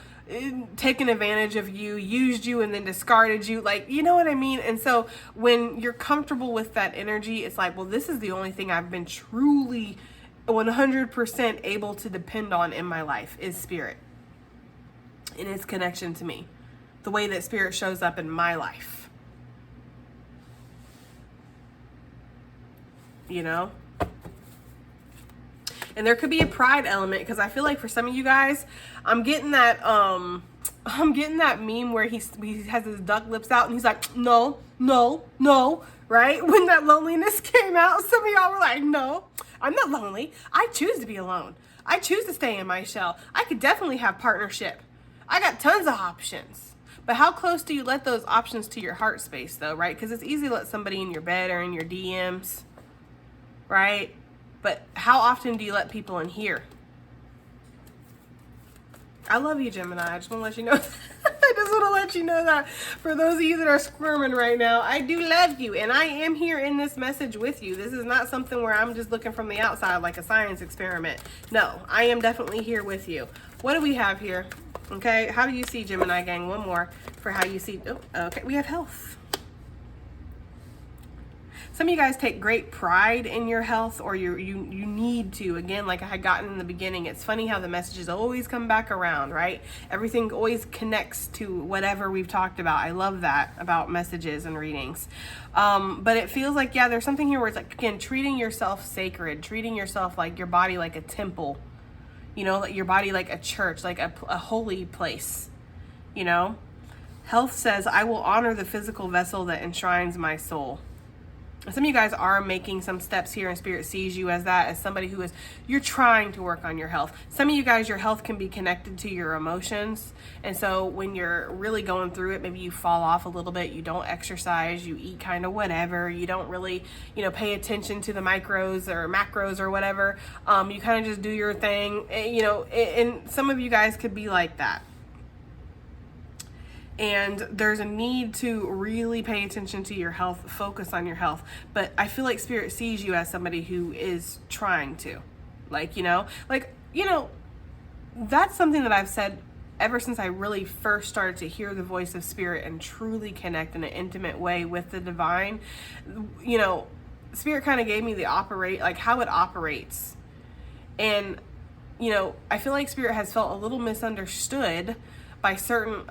taken advantage of you, used you, and then discarded you. Like, you know what I mean? And so when you're comfortable with that energy, it's like, well, this is the only thing I've been truly 100% able to depend on in my life is Spirit and its connection to me, the way that Spirit shows up in my life. And there could be a pride element, because I feel like for some of you guys, I'm getting that meme where he has his duck lips out and he's like, no, right? When that loneliness came out, some of y'all were like, no, I'm not lonely. I choose to be alone. I choose to stay in my shell. I could definitely have partnership. I got tons of options. But how close do you let those options to your heart space, though, right? Because it's easy to let somebody in your bed or in your DMs, right? But how often do you let people in here? I love you, Gemini. I just want to let you know. I just want to let you know that for those of you that are squirming right now, I do love you. And I am here in this message with you. This is not something where I'm just looking from the outside like a science experiment. No, I am definitely here with you. What do we have here? Okay, how do you see, Gemini gang? One more for how you see. Oh, okay, we have health. Some of you guys take great pride in your health, or you need to. Again, like I had gotten in the beginning, it's funny how the messages always come back around, right? Everything always connects to whatever we've talked about. I love that about messages and readings. But it feels like, yeah, there's something here where it's like, again, treating yourself sacred, treating yourself like your body like a temple, your body like a church, like a holy place, Health says, I will honor the physical vessel that enshrines my soul. Some of you guys are making some steps here, and Spirit sees you as that, as somebody who you're trying to work on your health. Some of you guys, your health can be connected to your emotions. And so when you're really going through it, maybe you fall off a little bit, you don't exercise, you eat kind of whatever, you don't really, pay attention to the micros or macros or whatever. You kind of just do your thing, and some of you guys could be like that. And there's a need to really pay attention to your health, focus on your health. But I feel like Spirit sees you as somebody who is trying to, that's something that I've said ever since I really first started to hear the voice of Spirit and truly connect in an intimate way with the divine. Spirit kind of gave me how it operates. And, I feel like Spirit has felt a little misunderstood by certain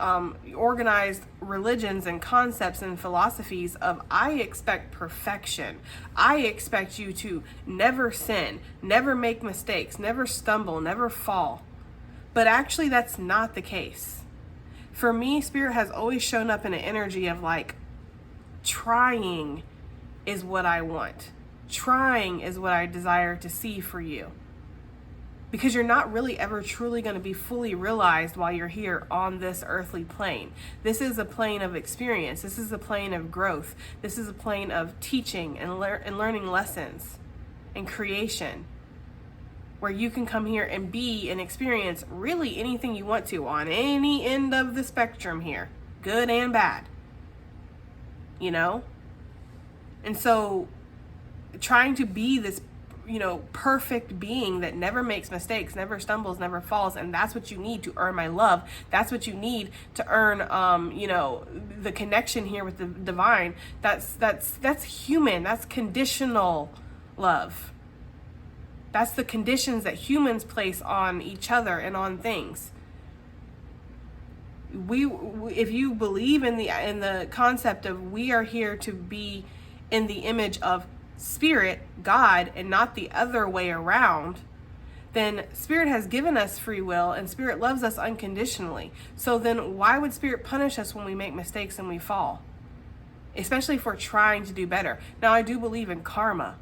organized religions and concepts and philosophies of, I expect perfection. I expect you to never sin, never make mistakes, never stumble, never fall. But actually, that's not the case. For me, Spirit has always shown up in an energy of like, trying is what I want. Trying is what I desire to see for you. Because you're not really ever truly going to be fully realized while you're here on this earthly plane. This is a plane of experience. This is a plane of growth. This is a plane of teaching and learning lessons and creation, where you can come here and be and experience really anything you want to on any end of the spectrum here, good and bad, you know? And so trying to be this, perfect being that never makes mistakes, never stumbles, never falls, and that's what you need to earn my love. That's what you need to earn, the connection here with the divine. That's human. That's conditional love. That's the conditions that humans place on each other and on things. If you believe in the concept of we are here to be in the image of Spirit, God, and not the other way around, then Spirit has given us free will and Spirit loves us unconditionally. So then why would Spirit punish us when we make mistakes and we fall? Especially if we're trying to do better. Now, I do believe in karma,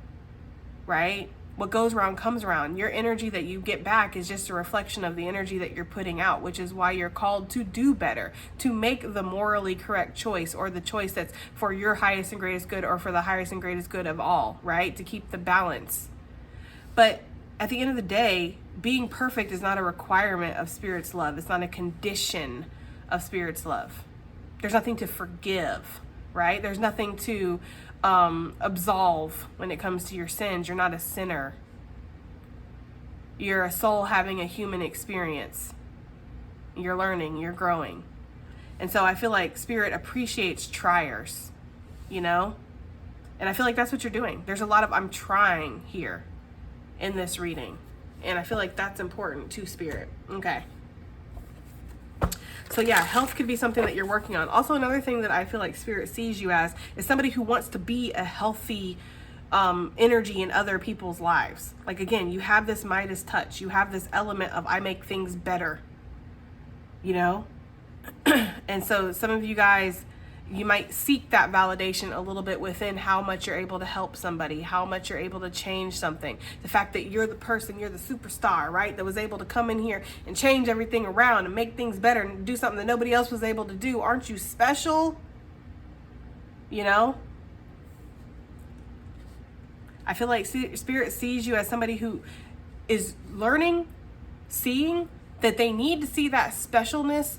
right? What goes around comes around. Your energy that you get back is just a reflection of the energy that you're putting out, which is why you're called to do better, to make the morally correct choice, or the choice that's for your highest and greatest good, or for the highest and greatest good of all, right? To keep the balance. But at the end of the day, being perfect is not a requirement of Spirit's love. It's not a condition of Spirit's love. There's nothing to forgive, right? There's nothing to absolve when it comes to your sins. You're not a sinner. You're a soul having a human experience. You're learning, you're growing. And so I feel like Spirit appreciates triers, And I feel like that's what you're doing. There's a lot of I'm trying here in this reading. And I feel like that's important to Spirit. Okay. So yeah, health could be something that you're working on. Also, another thing that I feel like Spirit sees you as is somebody who wants to be a healthy energy in other people's lives. Like, again, you have this Midas touch. You have this element of I make things better, And so some of you guys, you might seek that validation a little bit within how much you're able to help somebody, how much you're able to change something. The fact that you're the person, you're the superstar, right? That was able to come in here and change everything around and make things better and do something that nobody else was able to do. Aren't you special? I feel like Spirit sees you as somebody who is learning, seeing that they need to see that specialness.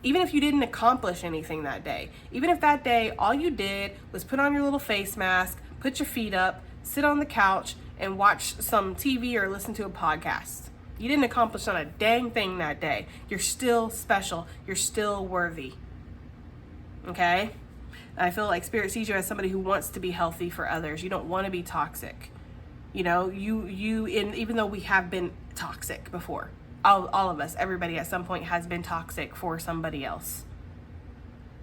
Even if you didn't accomplish anything that day, even if that day all you did was put on your little face mask, put your feet up, sit on the couch, and watch some TV or listen to a podcast. You didn't accomplish on a dang thing that day. You're still special. You're still worthy. Okay? And I feel like Spirit sees you as somebody who wants to be healthy for others. You don't want to be toxic. Even though we have been toxic before. All of us, everybody at some point has been toxic for somebody else.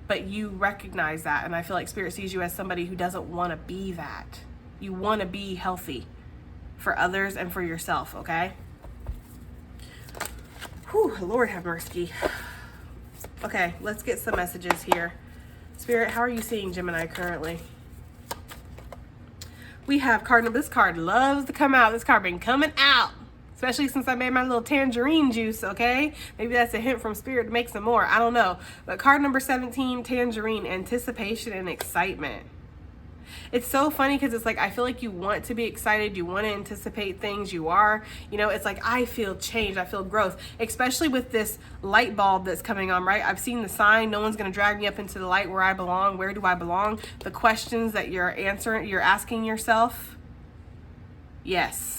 But you recognize that, and I feel like Spirit sees you as somebody who doesn't want to be that. You want to be healthy for others and for yourself, okay? Whew, Lord have mercy. Okay, let's get some messages here. Spirit, how are you seeing Gemini currently? We have this card loves to come out. This card been coming out. Especially since I made my little tangerine juice, okay? Maybe that's a hint from Spirit to make some more. I don't know. But card number 17, tangerine, anticipation and excitement. It's so funny because it's like, I feel like you want to be excited. You want to anticipate things. You are. It's like, I feel change. I feel growth. Especially with this light bulb that's coming on, right? I've seen the sign. No one's going to drag me up into the light where I belong. Where do I belong? The questions that you're asking yourself. Yes.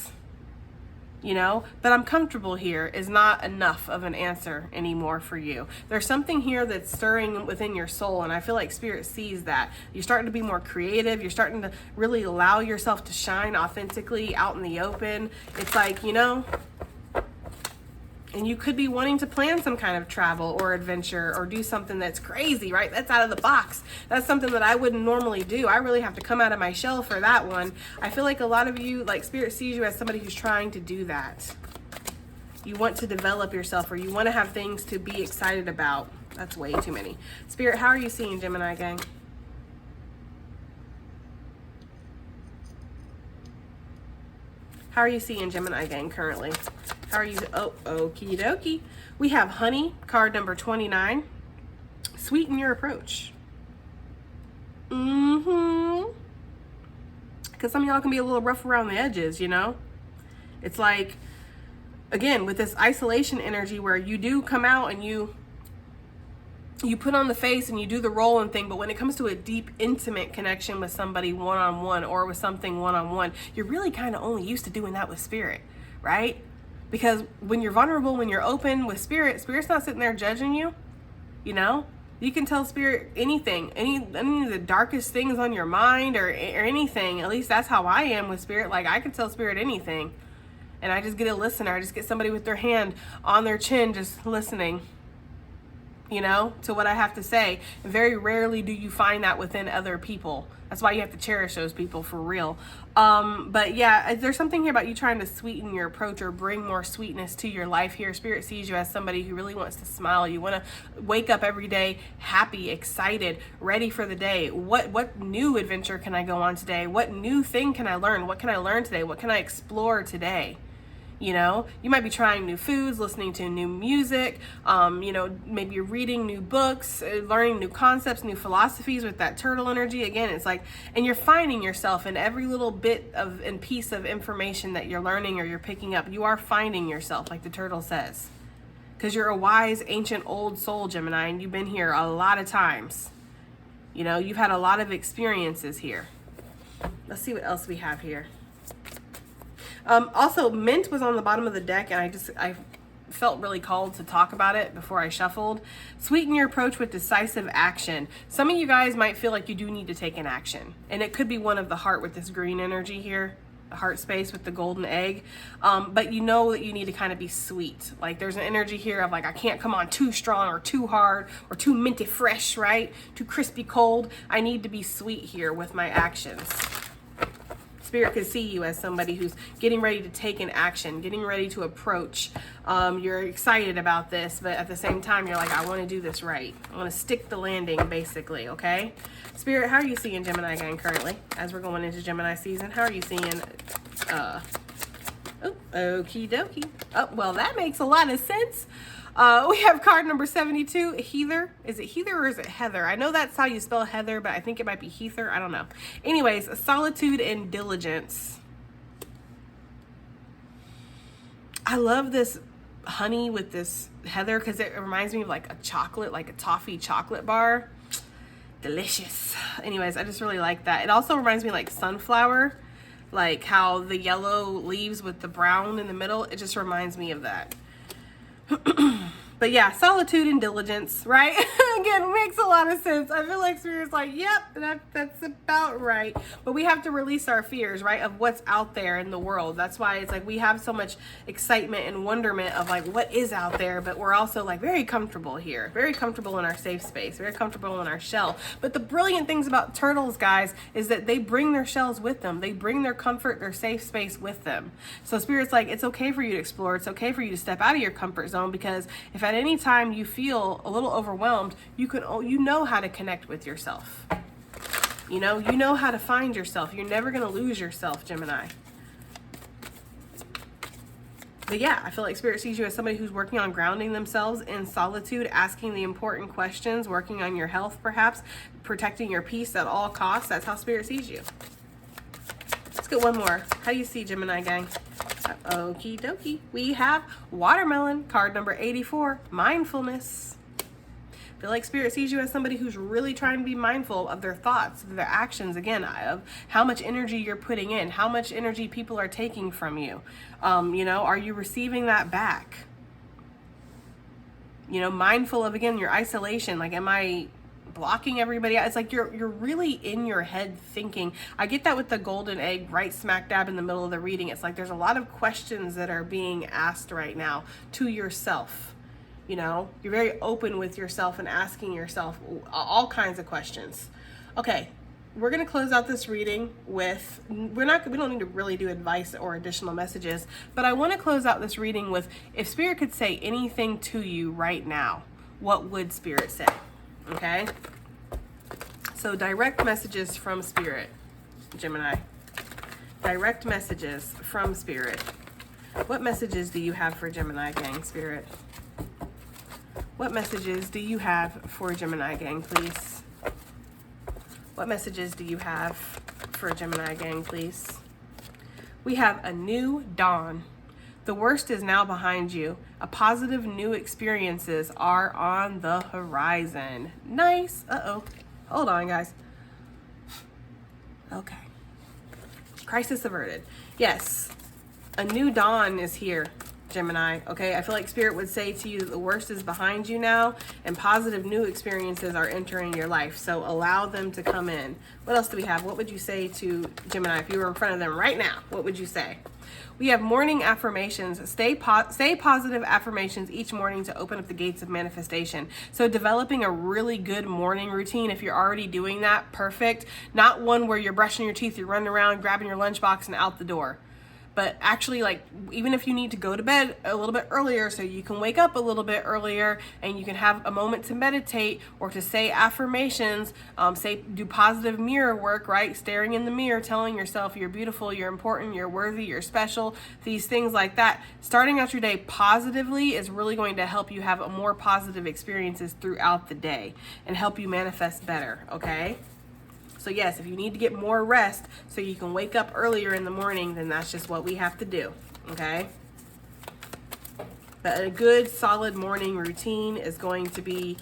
But I'm comfortable here is not enough of an answer anymore for you. There's something here that's stirring within your soul, and I feel like Spirit sees that. You're starting to be more creative. You're starting to really allow yourself to shine authentically out in the open. It's like, And you could be wanting to plan some kind of travel or adventure or do something that's crazy, right? That's out of the box. That's something that I wouldn't normally do. I really have to come out of my shell for that one. I feel like a lot of you, like Spirit sees you as somebody who's trying to do that. You want to develop yourself, or you want to have things to be excited about. That's way too many. Spirit, how are you seeing Gemini gang? How are you seeing Gemini gang currently? How are you? Oh, okie dokie. We have Honey, card number 29. Sweeten your approach. Because some of y'all can be a little rough around the edges, you know? It's like, again, with this isolation energy where you do come out and you put on the face and you do the role and thing, but when it comes to a deep, intimate connection with somebody one-on-one or with something one-on-one, you're really kind of only used to doing that with Spirit, right? Because when you're vulnerable, when you're open with Spirit's not sitting there judging you, you know? You can tell Spirit anything, any of the darkest things on your mind or anything. At least that's how I am with Spirit. Like, I can tell Spirit anything. And I just get a listener. I just get somebody with their hand on their chin just listening, you know, to what I have to say. And very rarely do you find that within other people. That's why you have to cherish those people for real. But yeah, there's something here about you trying to sweeten your approach or bring more sweetness to your life here. Spirit sees you as somebody who really wants to smile. You want to wake up every day happy, excited, ready for the day. What new adventure can I go on today? What new thing can I learn? What can I learn today? What can I explore today? You know, you might be trying new foods, listening to new music, you know, maybe reading new books, learning new concepts, new philosophies with that turtle energy. Again, it's like, and you're finding yourself in every little bit of and piece of information that you're learning or you're picking up. You are finding yourself, like the turtle says, because you're a wise, ancient, old soul, Gemini, and you've been here a lot of times. You know, you've had a lot of experiences here. Let's see what else we have here. Also, Mint was on the bottom of the deck, and I felt really called to talk about it before I shuffled. Sweeten your approach with decisive action. Some of you guys might feel like you do need to take an action, and it could be one of the heart with this green energy here, the heart space with the golden egg. But you know that you need to kind of be sweet. Like, there's an energy here of like, I can't come on too strong or too hard or too minty fresh, right? Too crispy cold. I need to be sweet here with my actions. Spirit could see you as somebody who's getting ready to take an action, getting ready to approach. You're excited about this, but at the same time, you're like, I want to do this right. I want to stick the landing, basically, okay? Spirit, how are you seeing Gemini gang currently as we're going into Gemini season? How are you seeing, okie dokie. Oh, well, that makes a lot of sense. We have card number 72, Heather. Is it Heather or is it Heather? I know that's how you spell Heather, but I think it might be Heather. I don't know. Anyways, solitude and diligence. I love this honey with this Heather because it reminds me of like a chocolate, like a toffee chocolate bar. Delicious. Anyways, I just really like that. It also reminds me like sunflower, like how the yellow leaves with the brown in the middle. It just reminds me of that. But yeah, solitude and diligence, right? Again, makes a lot of sense. I feel like Spirit's like, yep, that's about right. But we have to release our fears, right, of what's out there in the world. That's why it's like we have so much excitement and wonderment of like what is out there, but we're also like very comfortable here, very comfortable in our safe space, very comfortable in our shell. But the brilliant things about turtles, guys, is that they bring their shells with them. They bring their comfort, their safe space with them. So Spirit's like, it's okay for you to explore. It's okay for you to step out of your comfort zone, because if at any time you feel a little overwhelmed, you know how to connect with yourself. You know how to find yourself. You're never going to lose yourself, Gemini. But yeah, I feel like Spirit sees you as somebody who's working on grounding themselves in solitude, asking the important questions, working on your health perhaps, protecting your peace at all costs. That's how Spirit sees you. Let's get one more. How do you see Gemini gang? Okie dokie. We have Watermelon, card number 84, mindfulness. I feel like Spirit sees you as somebody who's really trying to be mindful of their thoughts, of their actions, again, of how much energy you're putting in, how much energy people are taking from you. Are you receiving that back? Mindful of, again, your isolation. Like, am I blocking everybody out. It's like you're really in your head thinking. I get that with the golden egg right smack dab in the middle of the reading. It's like there's a lot of questions that are being asked right now to yourself. You know, you're very open with yourself and asking yourself all kinds of questions. Okay, we're going to close out this reading with, we don't need to really do advice or additional messages, but I want to close out this reading with, if Spirit could say anything to you right now, what would Spirit say? Okay, so direct messages from Spirit, Gemini. Direct messages from Spirit. What messages do you have for Gemini gang, Spirit? What messages do you have for Gemini gang, please? What messages do you have for Gemini gang, please? We have a new dawn. The worst is now behind you. A positive new experiences are on the horizon. Nice. Uh-oh. Hold on, guys. Okay. Crisis averted. Yes. A new dawn is here, Gemini. Okay, I feel like Spirit would say to you that the worst is behind you now and positive new experiences are entering your life. So allow them to come in. What else do we have? What would you say to Gemini if you were in front of them right now? What would you say? We have morning affirmations. Say positive affirmations each morning to open up the gates of manifestation. So developing a really good morning routine. If you're already doing that, perfect. Not one where you're brushing your teeth, you're running around, grabbing your lunchbox and out the door. But actually, like, even if you need to go to bed a little bit earlier so you can wake up a little bit earlier and you can have a moment to meditate or to say affirmations, do positive mirror work, right? Staring in the mirror, telling yourself you're beautiful, you're important, you're worthy, you're special, these things like that. Starting out your day positively is really going to help you have more positive experiences throughout the day and help you manifest better, okay? So yes, if you need to get more rest so you can wake up earlier in the morning, then that's just what we have to do, okay? But a good, solid morning routine is going to be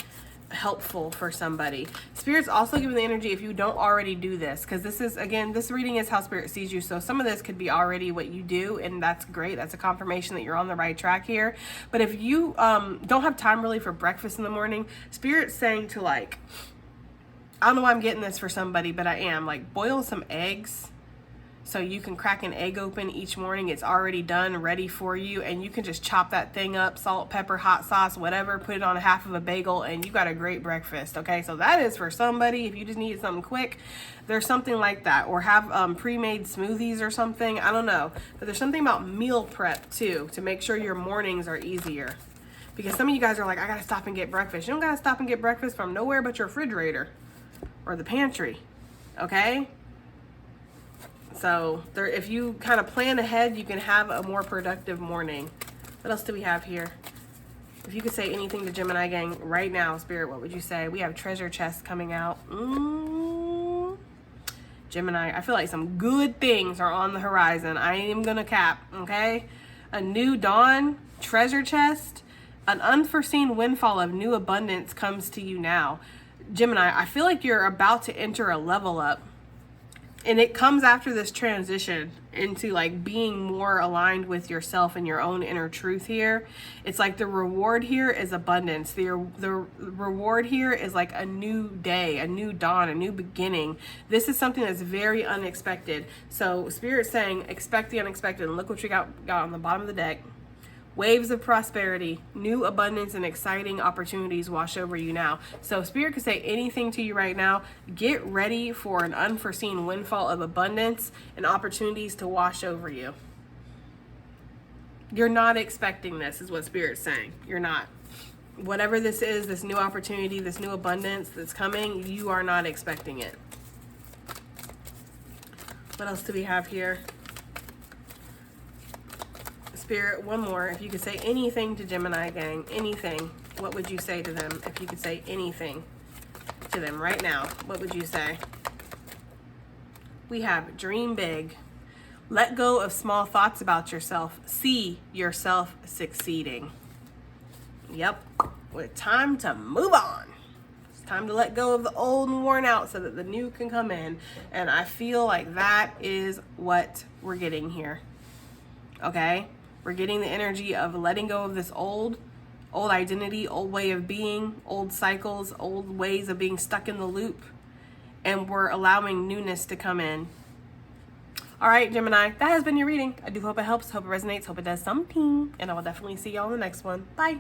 helpful for somebody. Spirit's also giving the energy if you don't already do this, because this is, again, this reading is how Spirit sees you. So some of this could be already what you do, and that's great. That's a confirmation that you're on the right track here. But if you don't have time really for breakfast in the morning, Spirit's saying to, like, I don't know why I'm getting this for somebody, but I am. Like, boil some eggs so you can crack an egg open each morning. It's already done, ready for you, and you can just chop that thing up, salt, pepper, hot sauce, whatever, put it on a half of a bagel, and you got a great breakfast, okay? So that is for somebody. If you just need something quick, there's something like that. Or have pre-made smoothies or something. I don't know. But there's something about meal prep, too, to make sure your mornings are easier. Because some of you guys are like, I got to stop and get breakfast. You don't got to stop and get breakfast from nowhere but your refrigerator or the pantry, okay? So there, if you kind of plan ahead, you can have a more productive morning. What else do we have here? If you could say anything to Gemini gang right now, Spirit, what would you say? We have treasure chests coming out. Gemini, I feel like some good things are on the horizon. I ain't even gonna cap, okay? A new dawn, treasure chest, an unforeseen windfall of new abundance comes to you now. Gemini, I feel like you're about to enter a level up, and it comes after this transition into like being more aligned with yourself and your own inner truth here. It's like the reward here is abundance. The reward here is like a new day, a new dawn, a new beginning. This is something that's very unexpected. So Spirit's saying expect the unexpected, and look what you got on the bottom of the deck. Waves of prosperity, new abundance, and exciting opportunities wash over you now. So Spirit could say anything to you right now. Get ready for an unforeseen windfall of abundance and opportunities to wash over you. You're not expecting this, is what Spirit's saying. You're not. Whatever this is, this new opportunity, this new abundance that's coming, you are not expecting it. What else do we have here? Spirit, one more. If you could say anything to Gemini gang, anything, what would you say to them? If you could say anything to them right now, what would you say? We have dream big. Let go of small thoughts about yourself. See yourself succeeding. Yep. It's time to move on. It's time to let go of the old and worn out so that the new can come in. And I feel like that is what we're getting here. Okay? We're getting the energy of letting go of this old old identity, old way of being, old cycles, old ways of being stuck in the loop, and we're allowing newness to come in. All right, Gemini, that has been your reading. I do hope it helps, hope it resonates, hope it does something, and I will definitely see y'all in the next one. Bye.